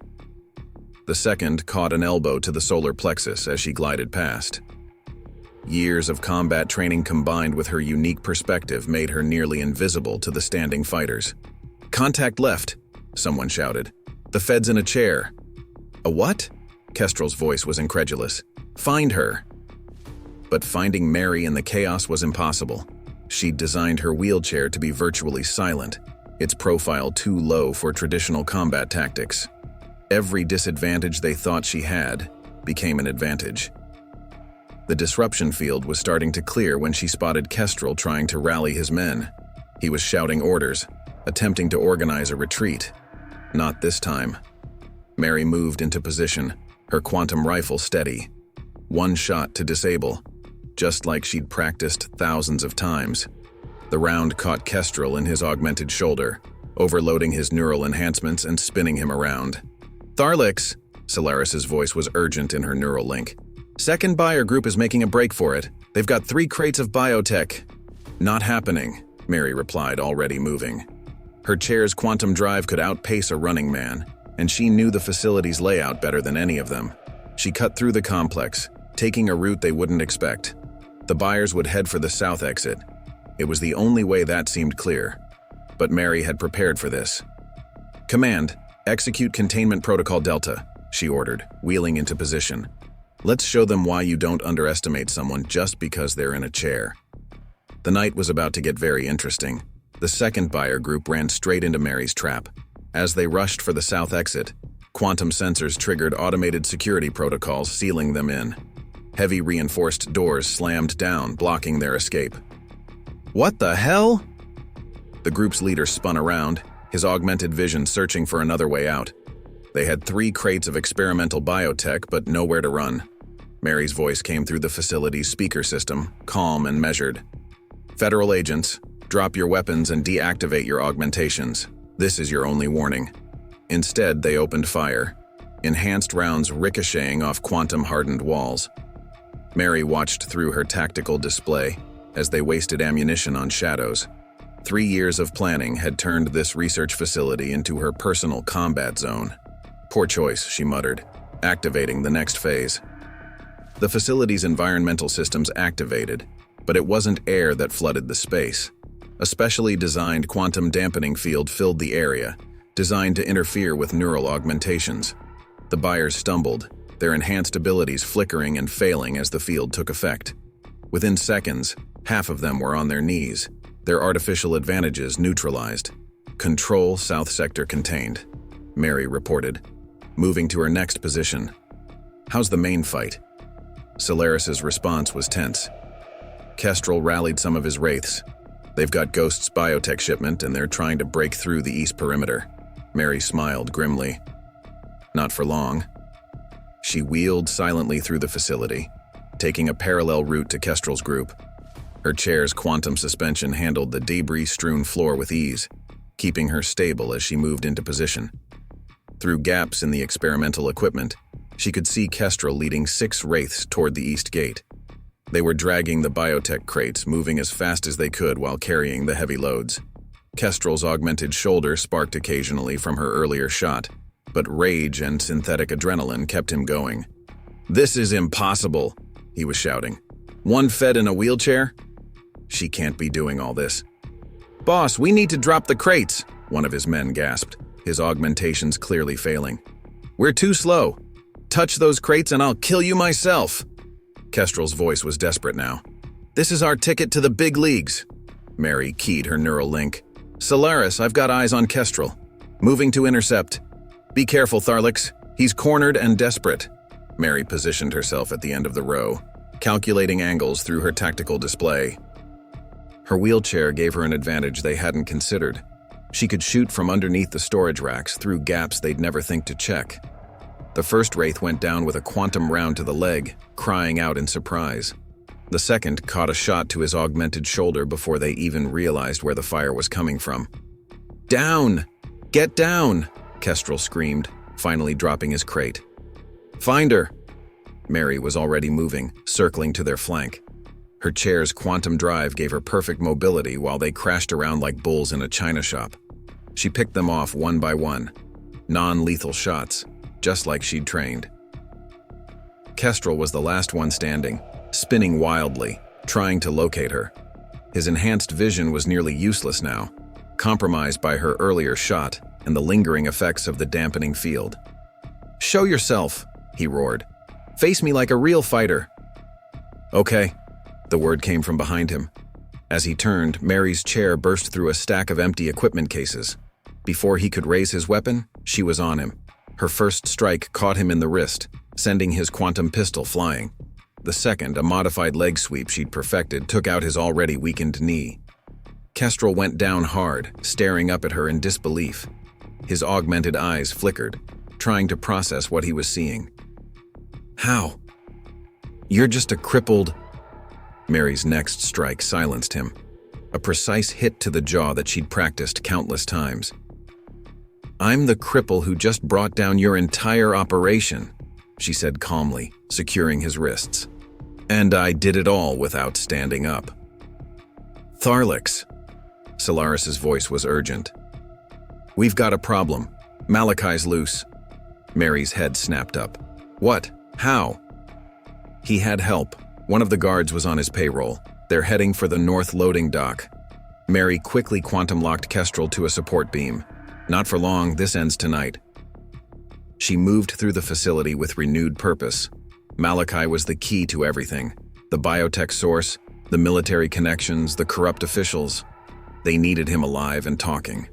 [SPEAKER 1] The second caught an elbow to the solar plexus as she glided past. Years of combat training combined with her unique perspective made her nearly invisible to the standing fighters. "Contact left," someone shouted. "The Fed's in a chair." "A what?" Kestrel's voice was incredulous. "Find her." But finding Meri in the chaos was impossible. She'd designed her wheelchair to be virtually silent, its profile too low for traditional combat tactics. Every disadvantage they thought she had became an advantage. The disruption field was starting to clear when she spotted Kestrel trying to rally his men. He was shouting orders, attempting to organize a retreat. Not this time. Meri moved into position, her quantum rifle steady. One shot to disable, just like she'd practiced thousands of times. The round caught Kestrel in his augmented shoulder, overloading his neural enhancements and spinning him around. "Tharlyx," Solaris's voice was urgent in her neural link. "Second buyer group is making a break for it. They've got 3 crates of biotech." "Not happening," Meri replied, already moving. Her chair's quantum drive could outpace a running man, and she knew the facility's layout better than any of them. She cut through the complex, taking a route they wouldn't expect. The buyers would head for the south exit. It was the only way that seemed clear. But Meri had prepared for this. "Command, execute Containment Protocol Delta," she ordered, wheeling into position. "Let's show them why you don't underestimate someone just because they're in a chair." The night was about to get very interesting. The second buyer group ran straight into Meri's trap. As they rushed for the south exit, quantum sensors triggered automated security protocols, sealing them in. Heavy reinforced doors slammed down, blocking their escape. "What the hell?" The group's leader spun around, his augmented vision searching for another way out. They had 3 crates of experimental biotech, but nowhere to run. Meri's voice came through the facility's speaker system, calm and measured. "Federal agents, drop your weapons and deactivate your augmentations. This is your only warning." Instead, they opened fire, enhanced rounds ricocheting off quantum-hardened walls. Meri watched through her tactical display as they wasted ammunition on shadows. 3 years of planning had turned this research facility into her personal combat zone. "Poor choice," she muttered, activating the next phase. The facility's environmental systems activated, but it wasn't air that flooded the space. A specially designed quantum dampening field filled the area, designed to interfere with neural augmentations. The buyers stumbled, their enhanced abilities flickering and failing as the field took effect. Within seconds, half of them were on their knees, their artificial advantages neutralized. Control South Sector contained, Meri reported, moving to her next position. How's the main fight? Solaris's response was tense. Kestrel rallied some of his wraiths. They've got Ghost's biotech shipment and they're trying to break through the east perimeter. Meri smiled grimly. Not for long. She wheeled silently through the facility, taking a parallel route to Kestrel's group. Her chair's quantum suspension handled the debris-strewn floor with ease, keeping her stable as she moved into position. Through gaps in the experimental equipment, she could see Kestrel leading 6 wraiths toward the east gate. They were dragging the biotech crates, moving as fast as they could while carrying the heavy loads. Kestrel's augmented shoulder sparked occasionally from her earlier shot, but rage and synthetic adrenaline kept him going. "This is impossible," he was shouting. "One fed in a wheelchair? She can't be doing all this." "Boss, we need to drop the crates," one of his men gasped, his augmentations clearly failing. "We're too slow. Touch those crates and I'll kill you myself." Kestrel's voice was desperate now. "This is our ticket to the big leagues." Meri keyed her neural link. "Solaris, I've got eyes on Kestrel. Moving to intercept. Be careful, Tharlyx. He's cornered and desperate." Meri positioned herself at the end of the row, calculating angles through her tactical display. Her wheelchair gave her an advantage they hadn't considered. She could shoot from underneath the storage racks through gaps they'd never think to check. The first wraith went down with a quantum round to the leg, crying out in surprise. The second caught a shot to his augmented shoulder before they even realized where the fire was coming from. "Down! Get down!" Kestrel screamed, finally dropping his crate. "Find her!" Meri was already moving, circling to their flank. Her chair's quantum drive gave her perfect mobility while they crashed around like bulls in a china shop. She picked them off one by one. Non-lethal shots, just like she'd trained. Kestrel was the last one standing, spinning wildly, trying to locate her. His enhanced vision was nearly useless now, compromised by her earlier shot and the lingering effects of the dampening field. "Show yourself," he roared. "Face me like a real fighter." "Okay," the word came from behind him. As he turned, Meri's chair burst through a stack of empty equipment cases. Before he could raise his weapon, she was on him. Her first strike caught him in the wrist, sending his quantum pistol flying. The second, a modified leg sweep she'd perfected, took out his already weakened knee. Kestrel went down hard, staring up at her in disbelief. His augmented eyes flickered, trying to process what he was seeing. "How? You're just a crippled..." Meri's next strike silenced him, a precise hit to the jaw that she'd practiced countless times. "I'm the cripple who just brought down your entire operation," she said calmly, securing his wrists. "And I did it all without standing up." "Tharlyx," Solaris's voice was urgent. "We've got a problem. Malachai's loose." Meri's head snapped up. "What? How?" He had help. One of the guards was on his payroll. They're heading for the north loading dock. Meri quickly quantum-locked Kestrel to a support beam. "Not for long, this ends tonight." She moved through the facility with renewed purpose. Malachai was the key to everything. The biotech source, the military connections, the corrupt officials. They needed him alive and talking.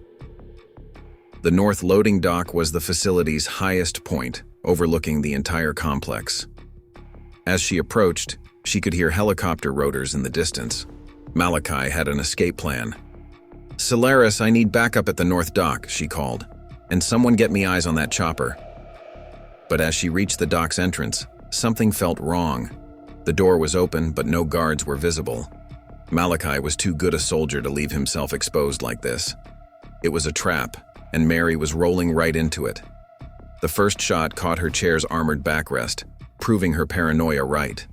[SPEAKER 1] The north loading dock was the facility's highest point, overlooking the entire complex. As she approached, she could hear helicopter rotors in the distance. Malachai had an escape plan. "Solaris, I need backup at the north dock," she called. "And someone get me eyes on that chopper." But as she reached the dock's entrance, something felt wrong. The door was open, but no guards were visible. Malachai was too good a soldier to leave himself exposed like this. It was a trap, and Meri was rolling right into it. The first shot caught her chair's armored backrest, proving her paranoia right.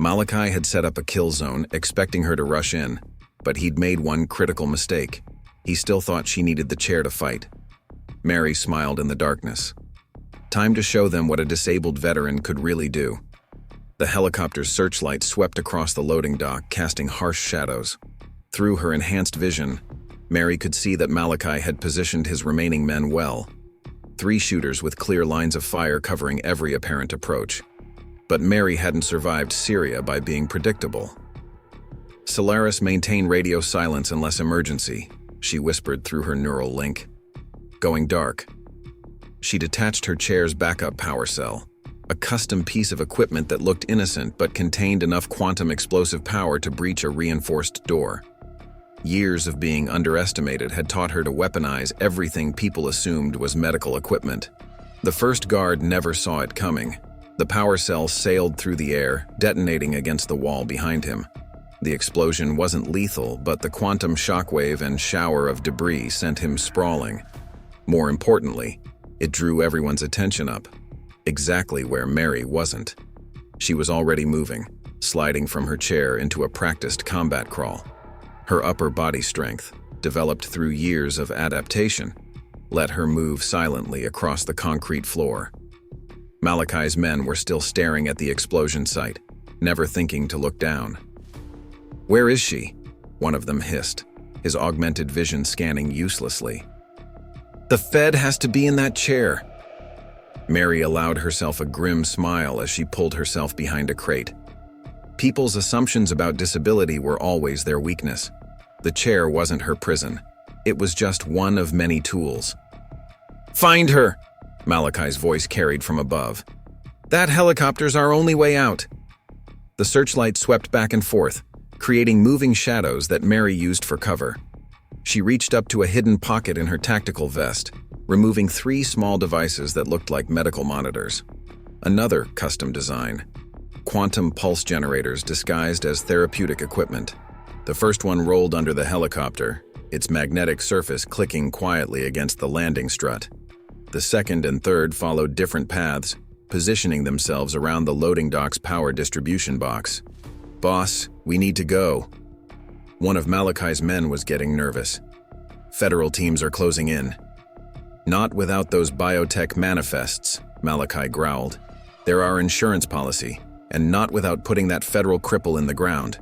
[SPEAKER 1] Malachai had set up a kill zone, expecting her to rush in, but he'd made one critical mistake. He still thought she needed the chair to fight. Meri smiled in the darkness. Time to show them what a disabled veteran could really do. The helicopter's searchlight swept across the loading dock, casting harsh shadows. Through her enhanced vision, Meri could see that Malachai had positioned his remaining men well. 3 shooters with clear lines of fire covering every apparent approach. But Meri hadn't survived Syria by being predictable. "Solaris, maintain radio silence unless emergency," she whispered through her neural link. Going dark. She detached her chair's backup power cell, a custom piece of equipment that looked innocent but contained enough quantum explosive power to breach a reinforced door. Years of being underestimated had taught her to weaponize everything people assumed was medical equipment. The first guard never saw it coming. The power cell sailed through the air, detonating against the wall behind him. The explosion wasn't lethal, but the quantum shockwave and shower of debris sent him sprawling. More importantly, it drew everyone's attention up, exactly where Meri wasn't. She was already moving, sliding from her chair into a practiced combat crawl. Her upper body strength, developed through years of adaptation, let her move silently across the concrete floor. Malachi's men were still staring at the explosion site, never thinking to look down. "Where is she?" one of them hissed, his augmented vision scanning uselessly. "The Fed has to be in that chair." Meri allowed herself a grim smile as she pulled herself behind a crate. People's assumptions about disability were always their weakness. The chair wasn't her prison. It was just one of many tools. "Find her!" Malachi's voice carried from above. "That helicopter's our only way out." The searchlight swept back and forth, creating moving shadows that Meri used for cover. She reached up to a hidden pocket in her tactical vest, removing 3 small devices that looked like medical monitors. Another custom design. Quantum pulse generators disguised as therapeutic equipment. The first one rolled under the helicopter, its magnetic surface clicking quietly against the landing strut. The second and third followed different paths, positioning themselves around the loading dock's power distribution box. "Boss, we need to go." One of Malachi's men was getting nervous. "Federal teams are closing in." "Not without those biotech manifests," Malachi growled. "They're our insurance policy, and not without putting that federal cripple in the ground."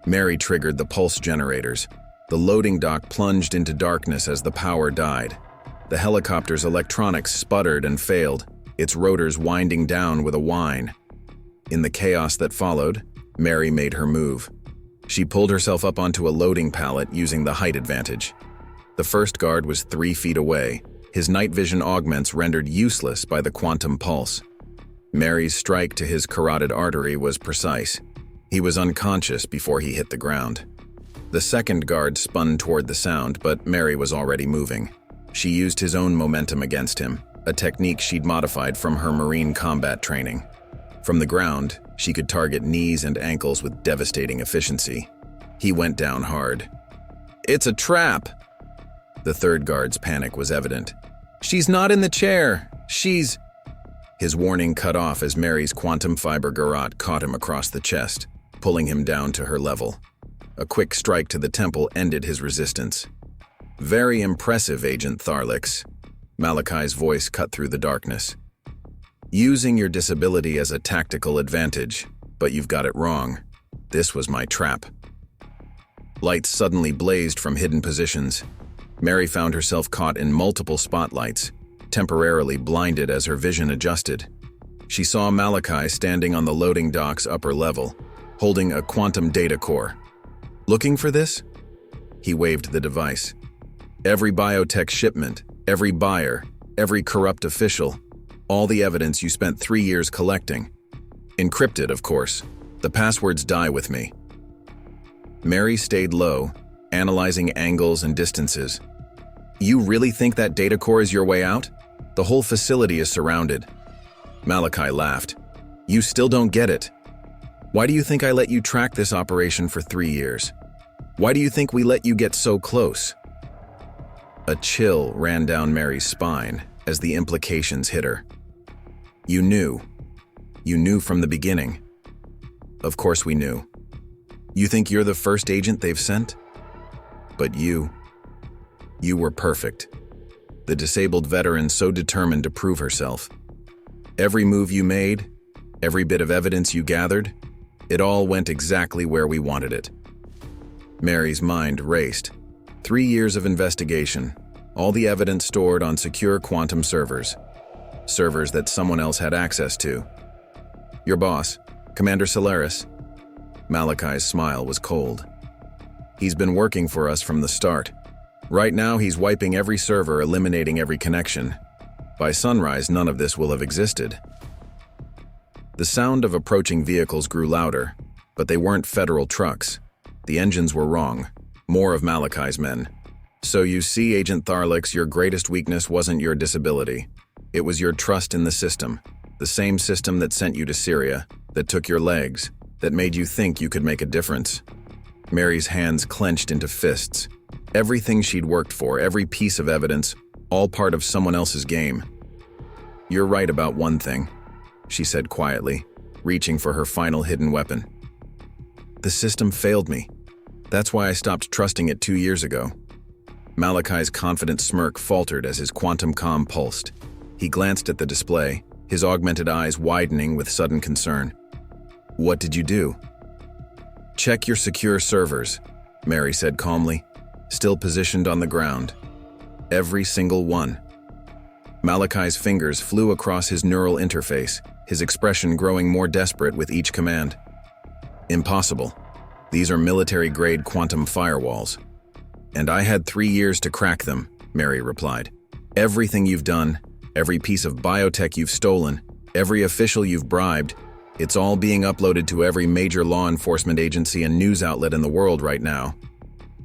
[SPEAKER 1] Meri triggered the pulse generators. The loading dock plunged into darkness as the power died. The helicopter's electronics sputtered and failed, its rotors winding down with a whine. In the chaos that followed, Meri made her move. She pulled herself up onto a loading pallet using the height advantage. The first guard was 3 feet away, his night vision augments rendered useless by the quantum pulse. Meri's strike to his carotid artery was precise. He was unconscious before he hit the ground. The second guard spun toward the sound, but Meri was already moving. She used his own momentum against him, a technique she'd modified from her Marine combat training. From the ground, she could target knees and ankles with devastating efficiency. He went down hard. "It's a trap!" The third guard's panic was evident. "She's not in the chair! She's—" His warning cut off as Meri's quantum fiber garrote caught him across the chest, pulling him down to her level. A quick strike to the temple ended his resistance. "Very impressive, Agent Tharlyx." Malachi's voice cut through the darkness. "Using your disability as a tactical advantage, but you've got it wrong. This was my trap." Lights suddenly blazed from hidden positions. Meri found herself caught in multiple spotlights, temporarily blinded as her vision adjusted. She saw Malachi standing on the loading dock's upper level, holding a quantum data core. "Looking for this?" He waved the device. "Every biotech shipment, every buyer, every corrupt official, all the evidence you spent 3 years collecting. Encrypted, of course. The passwords die with me." Meri stayed low, analyzing angles and distances. "You really think that data core is your way out? The whole facility is surrounded." Malachi laughed. "You still don't get it. Why do you think I let you track this operation for 3 years? Why do you think we let you get so close?" A chill ran down Meri's spine as the implications hit her. "You knew. You knew from the beginning." "Of course we knew. You think you're the first agent they've sent? But you were perfect. The disabled veteran so determined to prove herself. Every move you made, every bit of evidence you gathered, it all went exactly where we wanted it." Meri's mind raced. 3 years of investigation, all the evidence stored on secure quantum servers. Servers that someone else had access to. "Your boss, Commander Solaris." Malachi's smile was cold. "He's been working for us from the start. Right now, he's wiping every server, eliminating every connection. By sunrise, none of this will have existed. The sound of approaching vehicles grew louder, but they weren't federal trucks. The engines were wrong. More of Malakai's men. So you see, Agent Tharlyx, your greatest weakness wasn't your disability. It was your trust in the system. The same system that sent you to Syria, that took your legs, that made you think you could make a difference. Meri's hands clenched into fists. Everything she'd worked for, every piece of evidence, all part of someone else's game. You're right about one thing, she said quietly, reaching for her final hidden weapon. The system failed me. That's why I stopped trusting it 2 years ago. Malakai's confident smirk faltered as his quantum comm pulsed. He glanced at the display, his augmented eyes widening with sudden concern. What did you do? Check your secure servers, Meri said calmly, still positioned on the ground. Every single one. Malakai's fingers flew across his neural interface, his expression growing more desperate with each command. Impossible. These are military-grade quantum firewalls. And I had 3 years to crack them, Meri replied. Everything you've done, every piece of biotech you've stolen, every official you've bribed, it's all being uploaded to every major law enforcement agency and news outlet in the world right now.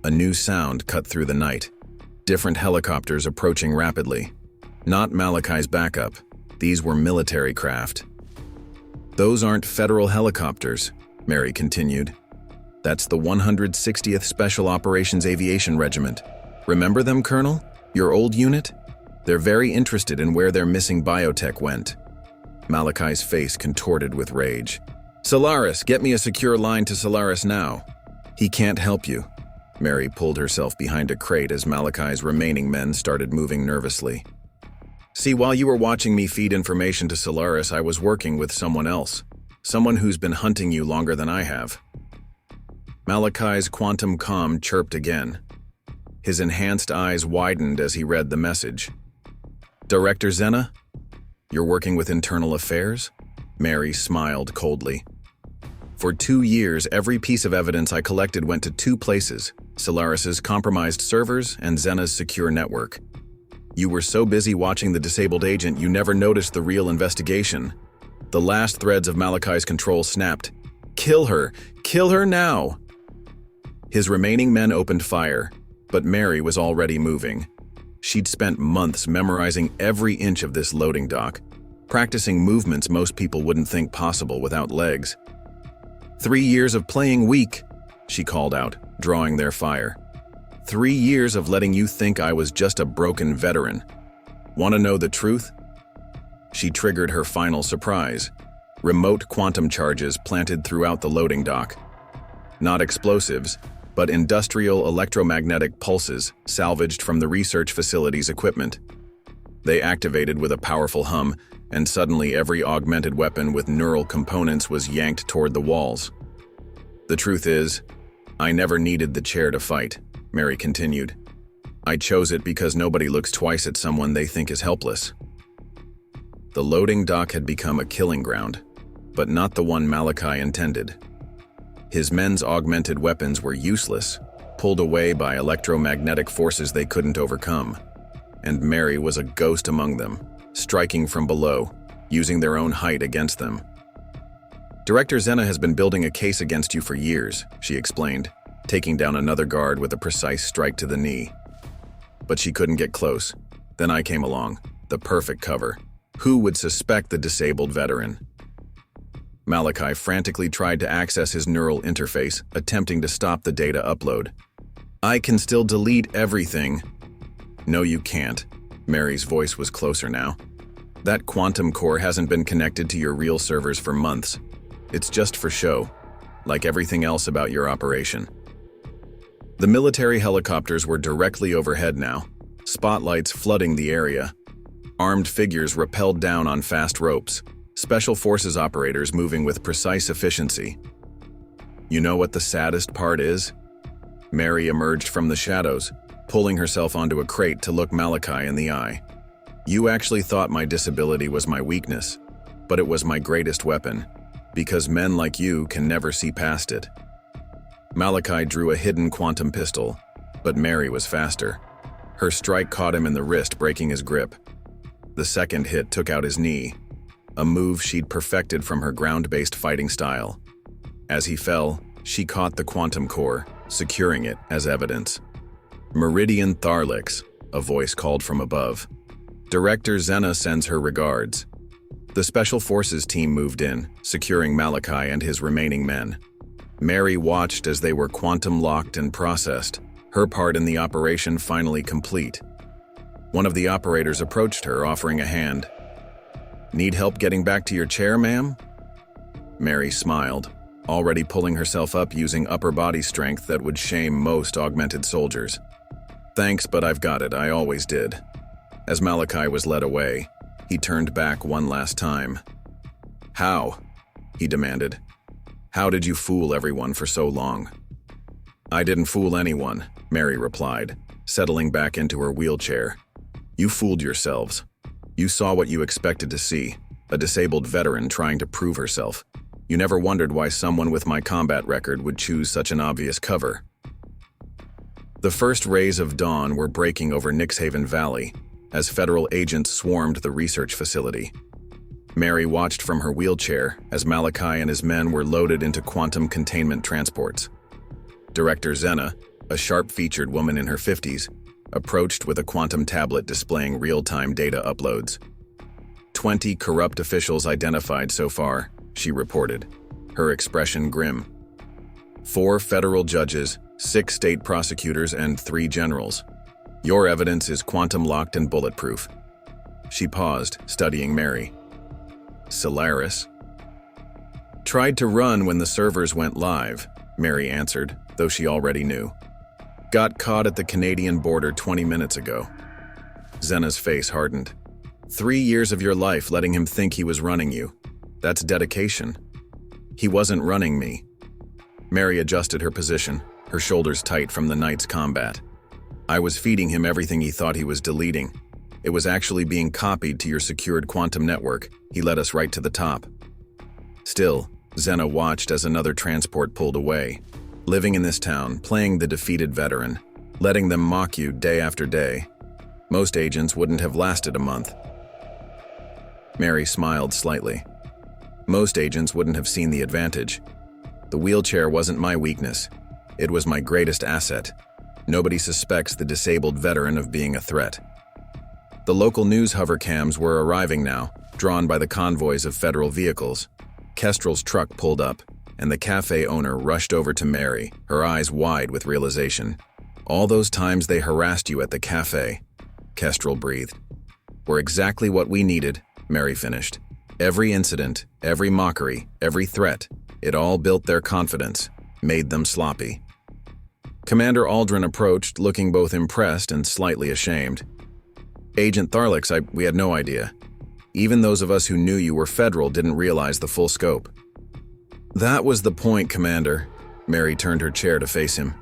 [SPEAKER 1] A new sound cut through the night. Different helicopters approaching rapidly. Not Malakai's backup. These were military craft. Those aren't federal helicopters, Meri continued. That's the 160th Special Operations Aviation Regiment. Remember them, Colonel? Your old unit? They're very interested in where their missing biotech went. Malakai's face contorted with rage. Solaris, get me a secure line to Solaris now. He can't help you. Meri pulled herself behind a crate as Malakai's remaining men started moving nervously. See, while you were watching me feed information to Solaris, I was working with someone else. Someone who's been hunting you longer than I have. Malakai's quantum comm chirped again. His enhanced eyes widened as he read the message. Director Zenna? You're working with internal affairs? Meri smiled coldly. For 2 years, every piece of evidence I collected went to 2 places, Solaris's compromised servers and Zenna's secure network. You were so busy watching the disabled agent, you never noticed the real investigation. The last threads of Malakai's control snapped. Kill her! Kill her now! His remaining men opened fire, but Meri was already moving. She'd spent months memorizing every inch of this loading dock, practicing movements most people wouldn't think possible without legs. 3 years of playing weak, she called out, drawing their fire. 3 years of letting you think I was just a broken veteran. Want to know the truth? She triggered her final surprise. Remote quantum charges planted throughout the loading dock. Not explosives, but industrial electromagnetic pulses salvaged from the research facility's equipment. They activated with a powerful hum, and suddenly every augmented weapon with neural components was yanked toward the walls. The truth is, I never needed the chair to fight, Meri continued. I chose it because nobody looks twice at someone they think is helpless. The loading dock had become a killing ground, but not the one Malakai intended. His men's augmented weapons were useless, pulled away by electromagnetic forces they couldn't overcome. And Meri was a ghost among them, striking from below, using their own height against them. Director Zenna has been building a case against you for years, she explained, taking down another guard with a precise strike to the knee. But she couldn't get close. Then I came along, the perfect cover. Who would suspect the disabled veteran? Malakai frantically tried to access his neural interface, attempting to stop the data upload. I can still delete everything. No, you can't. Meri's voice was closer now. That quantum core hasn't been connected to your real servers for months. It's just for show, like everything else about your operation. The military helicopters were directly overhead now, spotlights flooding the area. Armed figures rappelled down on fast ropes, special forces operators moving with precise efficiency. You know what the saddest part is? Meri emerged from the shadows, pulling herself onto a crate to look Malakai in the eye. You actually thought my disability was my weakness, but it was my greatest weapon, because men like you can never see past it. Malakai drew a hidden quantum pistol, but Meri was faster. Her strike caught him in the wrist, breaking his grip. The second hit took out his knee, a move she'd perfected from her ground-based fighting style. As he fell, she caught the quantum core, securing it as evidence. "Meridian Tharlyx," a voice called from above. "Director Zenna sends her regards." The Special Forces team moved in, securing Malachi and his remaining men. Meri watched as they were quantum-locked and processed, her part in the operation finally complete. One of the operators approached her, offering a hand. "Need help getting back to your chair, ma'am?" Meri smiled, already pulling herself up using upper body strength that would shame most augmented soldiers. "Thanks, but I've got it. I always did." As Malachi was led away, he turned back one last time. "How?" he demanded. "How did you fool everyone for so long?" "I didn't fool anyone," Meri replied, settling back into her wheelchair. "You fooled yourselves. You saw what you expected to see, a disabled veteran trying to prove herself. You never wondered why someone with my combat record would choose such an obvious cover." The first rays of dawn were breaking over Nyxhaven Valley as federal agents swarmed the research facility. Meri watched from her wheelchair as Malachi and his men were loaded into quantum containment transports. Director Zenna, a sharp-featured woman in her 50s, approached with a quantum tablet displaying real-time data uploads. 20 corrupt officials identified so far, she reported, her expression grim. 4 federal judges, 6 state prosecutors, and 3 generals. Your evidence is quantum-locked and bulletproof. She paused, studying Meri. Solaris? Tried to run when the servers went live, Meri answered, though she already knew. Got caught at the Canadian border 20 minutes ago. Zenna's face hardened. 3 years of your life letting him think he was running you. That's dedication. He wasn't running me. Meri adjusted her position, her shoulders tight from the night's combat. I was feeding him everything he thought he was deleting. It was actually being copied to your secured quantum network. He led us right to the top. Still, Zenna watched as another transport pulled away. Living in this town, playing the defeated veteran, letting them mock you day after day. Most agents wouldn't have lasted a month. Meri smiled slightly. Most agents wouldn't have seen the advantage. The wheelchair wasn't my weakness. It was my greatest asset. Nobody suspects the disabled veteran of being a threat. The local news hovercams were arriving now, drawn by the convoys of federal vehicles. Kestrel's truck pulled up, and the cafe owner rushed over to Meri, her eyes wide with realization. All those times they harassed you at the cafe, Kestrel breathed. Were exactly what we needed, Meri finished. Every incident, every mockery, every threat, it all built their confidence, made them sloppy. Commander Aldrin approached, looking both impressed and slightly ashamed. Agent Tharlyx, we had no idea. Even those of us who knew you were federal didn't realize the full scope. That was the point, Commander. Meri turned her chair to face him.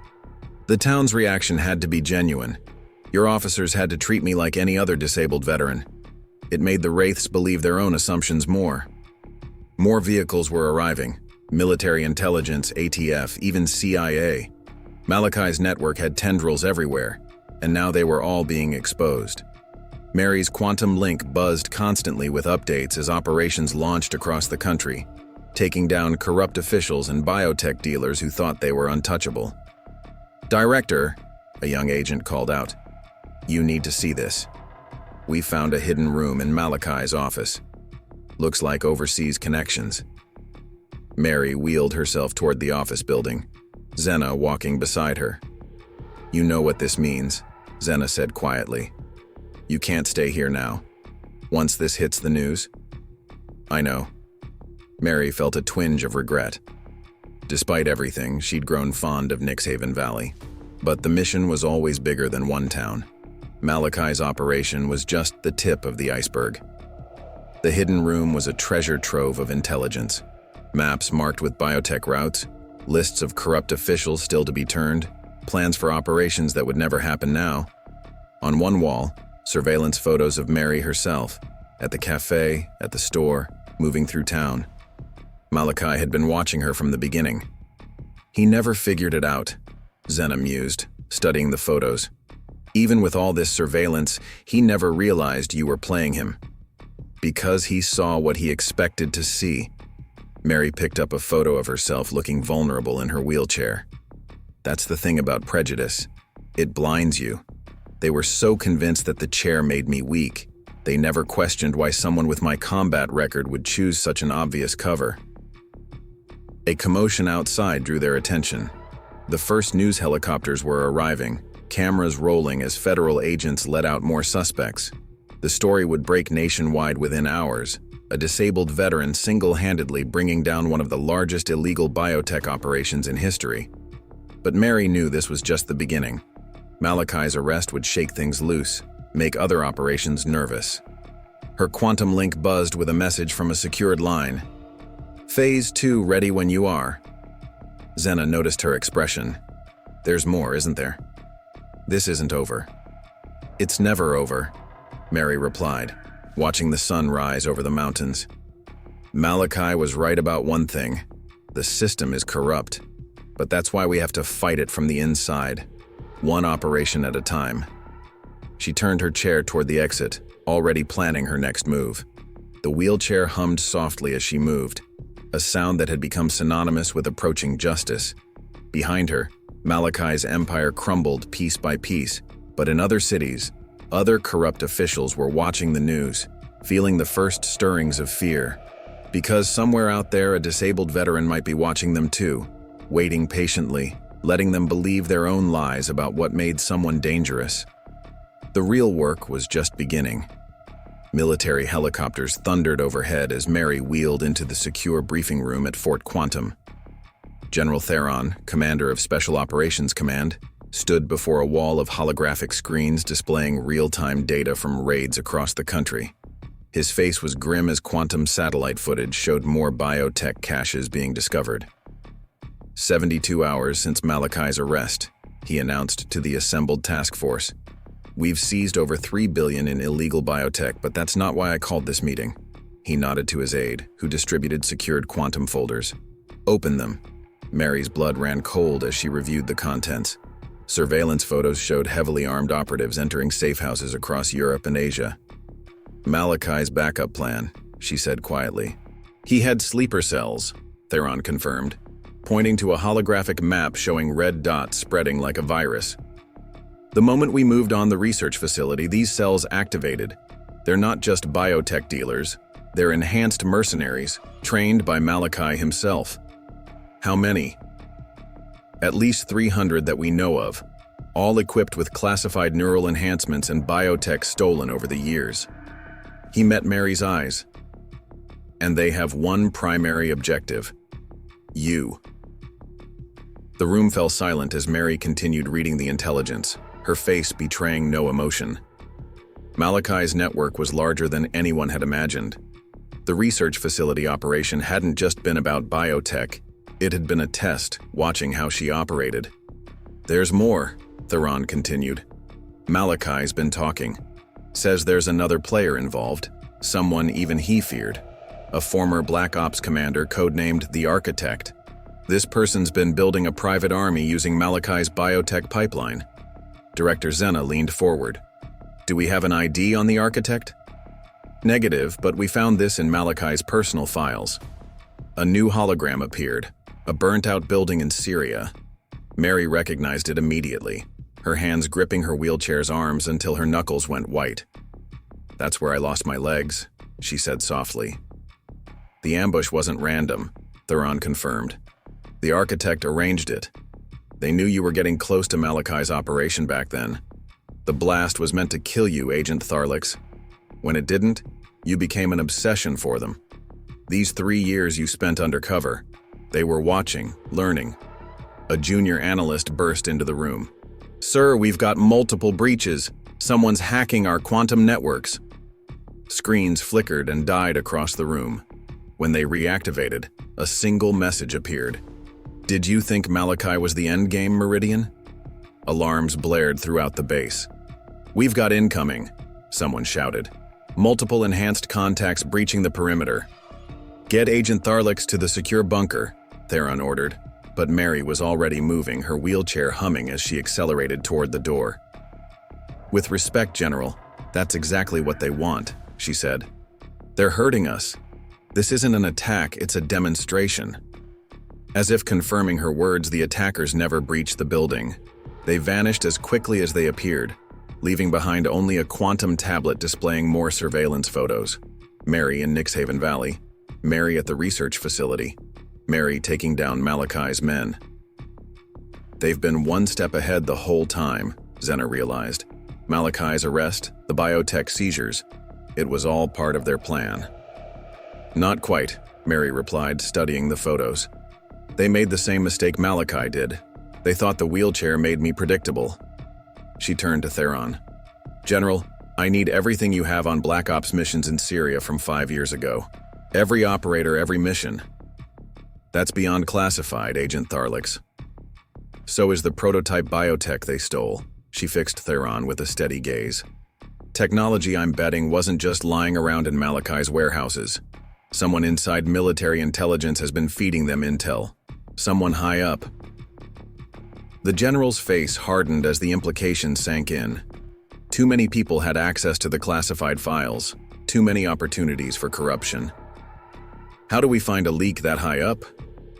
[SPEAKER 1] The town's reaction had to be genuine. Your officers had to treat me like any other disabled veteran. It made the Wraiths believe their own assumptions more. More vehicles were arriving. Military intelligence, ATF, even CIA. Malachi's network had tendrils everywhere, and now they were all being exposed. Meri's quantum link buzzed constantly with updates as operations launched across the country, taking down corrupt officials and biotech dealers who thought they were untouchable. Director, a young agent called out, you need to see this. We found a hidden room in Malachi's office. Looks like overseas connections. Meri wheeled herself toward the office building, Zenna walking beside her. You know what this means, Zenna said quietly. You can't stay here now. Once this hits the news. I know. Meri felt a twinge of regret. Despite everything, she'd grown fond of Nyxhaven Valley. But the mission was always bigger than one town. Malachi's operation was just the tip of the iceberg. The hidden room was a treasure trove of intelligence. Maps marked with biotech routes, lists of corrupt officials still to be turned, plans for operations that would never happen now. On one wall, surveillance photos of Meri herself, at the cafe, at the store, moving through town. Malachi had been watching her from the beginning. He never figured it out, Zenna mused, studying the photos. Even with all this surveillance, he never realized you were playing him. Because he saw what he expected to see. Meri picked up a photo of herself looking vulnerable in her wheelchair. That's the thing about prejudice. It blinds you. They were so convinced that the chair made me weak. They never questioned why someone with my combat record would choose such an obvious cover. A commotion outside drew their attention. The first news helicopters were arriving, cameras rolling as federal agents let out more suspects. The story would break nationwide within hours, a disabled veteran single-handedly bringing down one of the largest illegal biotech operations in history. But Meri knew this was just the beginning. Malakai's arrest would shake things loose, make other operations nervous. Her quantum link buzzed with a message from a secured line. Phase 2 ready when you are. Zenna noticed her expression. There's more, isn't there? This isn't over. It's never over, Meri replied, watching the sun rise over the mountains. Malakai was right about one thing. The system is corrupt, but that's why we have to fight it from the inside, one operation at a time. She turned her chair toward the exit, already planning her next move. The wheelchair hummed softly as she moved, a sound that had become synonymous with approaching justice. Behind her, Malakai's empire crumbled piece by piece, but in other cities, other corrupt officials were watching the news, feeling the first stirrings of fear. Because somewhere out there a disabled veteran might be watching them too, waiting patiently, letting them believe their own lies about what made someone dangerous. The real work was just beginning. Military helicopters thundered overhead as Meri wheeled into the secure briefing room at Fort Quantum. General Theron, commander of Special Operations Command, stood before a wall of holographic screens displaying real-time data from raids across the country. His face was grim as quantum satellite footage showed more biotech caches being discovered. 72 hours since Malakai's arrest, he announced to the assembled task force. We've seized over $3 billion in illegal biotech, but that's not why I called this meeting. He nodded to his aide, who distributed secured quantum folders. Open them. Meri's blood ran cold as she reviewed the contents. Surveillance photos showed heavily armed operatives entering safe houses across Europe and Asia. Malakai's backup plan, she said quietly. He had sleeper cells, Theron confirmed, pointing to a holographic map showing red dots spreading like a virus. The moment we moved on the research facility, these cells activated. They're not just biotech dealers, they're enhanced mercenaries, trained by Malakai himself. How many? At least 300 that we know of, all equipped with classified neural enhancements and biotech stolen over the years. He met Meri's eyes. And they have one primary objective. You. The room fell silent as Meri continued reading the intelligence, her face betraying no emotion. Malakai's network was larger than anyone had imagined. The research facility operation hadn't just been about biotech, it had been a test, watching how she operated. There's more, Theron continued. Malakai's been talking. Says there's another player involved, someone even he feared. A former Black Ops commander codenamed the Architect. This person's been building a private army using Malakai's biotech pipeline. Director Zenna leaned forward. Do we have an ID on the Architect? Negative, but we found this in Malakai's personal files. A new hologram appeared, a burnt-out building in Syria. Meri recognized it immediately, her hands gripping her wheelchair's arms until her knuckles went white. That's where I lost my legs, she said softly. The ambush wasn't random, Theron confirmed. The Architect arranged it. They knew you were getting close to Malakai's operation back then. The blast was meant to kill you, Agent Tharlyx. When it didn't, you became an obsession for them. These 3 years you spent undercover, they were watching, learning. A junior analyst burst into the room. Sir, we've got multiple breaches. Someone's hacking our quantum networks. Screens flickered and died across the room. When they reactivated, a single message appeared. Did you think Malakai was the endgame, Meridian? Alarms blared throughout the base. We've got incoming, someone shouted. Multiple enhanced contacts breaching the perimeter. Get Agent Tharlyx to the secure bunker, Theron ordered, but Meri was already moving, her wheelchair humming as she accelerated toward the door. "With respect, General, that's exactly what they want," she said. "They're hurting us. This isn't an attack, it's a demonstration." As if confirming her words, the attackers never breached the building. They vanished as quickly as they appeared, leaving behind only a quantum tablet displaying more surveillance photos. Meri in Nyxhaven Valley, Meri at the research facility, Meri taking down Malachi's men. They've been one step ahead the whole time, Zenna realized. Malachi's arrest, the biotech seizures, it was all part of their plan. "Not quite," Meri replied, studying the photos. "They made the same mistake Malachi did. They thought the wheelchair made me predictable." She turned to Theron. "General, I need everything you have on Black Ops missions in Syria from 5 years ago. Every operator, every mission." "That's beyond classified, Agent Tharlyx." "So is the prototype biotech they stole," she fixed Theron with a steady gaze. "Technology, I'm betting, wasn't just lying around in Malachi's warehouses. Someone inside military intelligence has been feeding them intel. Someone high up." The general's face hardened as the implication sank in. Too many people had access to the classified files. Too many opportunities for corruption. "How do we find a leak that high up?"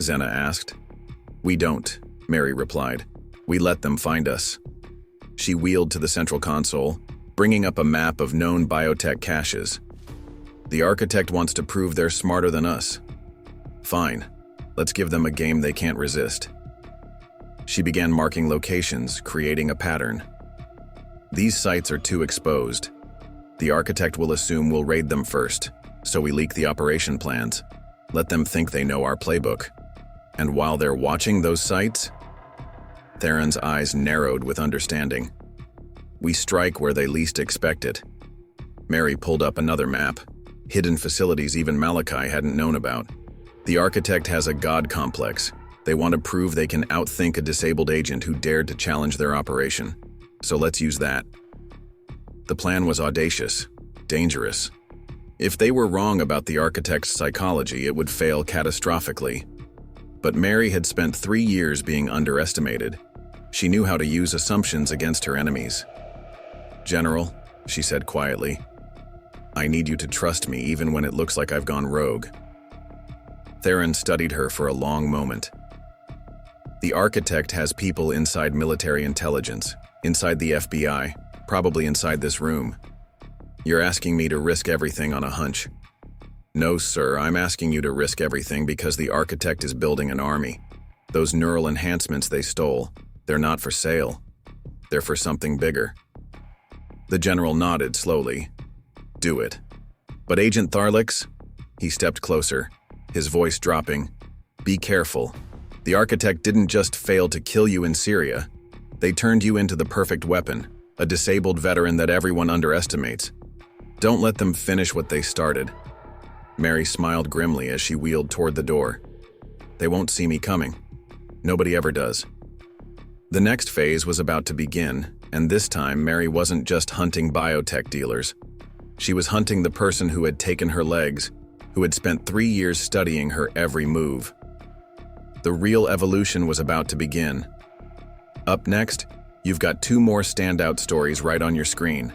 [SPEAKER 1] Zenna asked. "We don't," Meri replied. "We let them find us." She wheeled to the central console, bringing up a map of known biotech caches. "The architect wants to prove they're smarter than us. Fine, let's give them a game they can't resist." She began marking locations, creating a pattern. "These sites are too exposed. The architect will assume we'll raid them first, so we leak the operation plans. Let them think they know our playbook. And while they're watching those sites..." Theron's eyes narrowed with understanding. "We strike where they least expect it." Meri pulled up another map. Hidden facilities even Malachi hadn't known about. The architect has a god complex. They want to prove they can outthink a disabled agent who dared to challenge their operation. So let's use that. The plan was audacious, dangerous. If they were wrong about the architect's psychology, it would fail catastrophically. But Meri had spent 3 years being underestimated. She knew how to use assumptions against her enemies. "General," she said quietly, "I need you to trust me even when it looks like I've gone rogue." Theron studied her for a long moment. "The architect has people inside military intelligence, inside the FBI, probably inside this room. You're asking me to risk everything on a hunch." "No, sir, I'm asking you to risk everything because the architect is building an army. Those neural enhancements they stole, they're not for sale. They're for something bigger." The general nodded slowly. "Do it." "But Agent Tharlyx..." He stepped closer, his voice dropping. "Be careful. The architect didn't just fail to kill you in Syria. They turned you into the perfect weapon, a disabled veteran that everyone underestimates. Don't let them finish what they started." Meri smiled grimly as she wheeled toward the door. "They won't see me coming. Nobody ever does." The next phase was about to begin, and this time Meri wasn't just hunting biotech dealers. She was hunting the person who had taken her legs, who had spent 3 years studying her every move. The real evolution was about to begin. Up next, you've got 2 more standout stories right on your screen.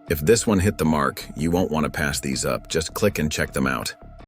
[SPEAKER 1] If this one hit the mark, you won't want to pass these up. Just click and check them out.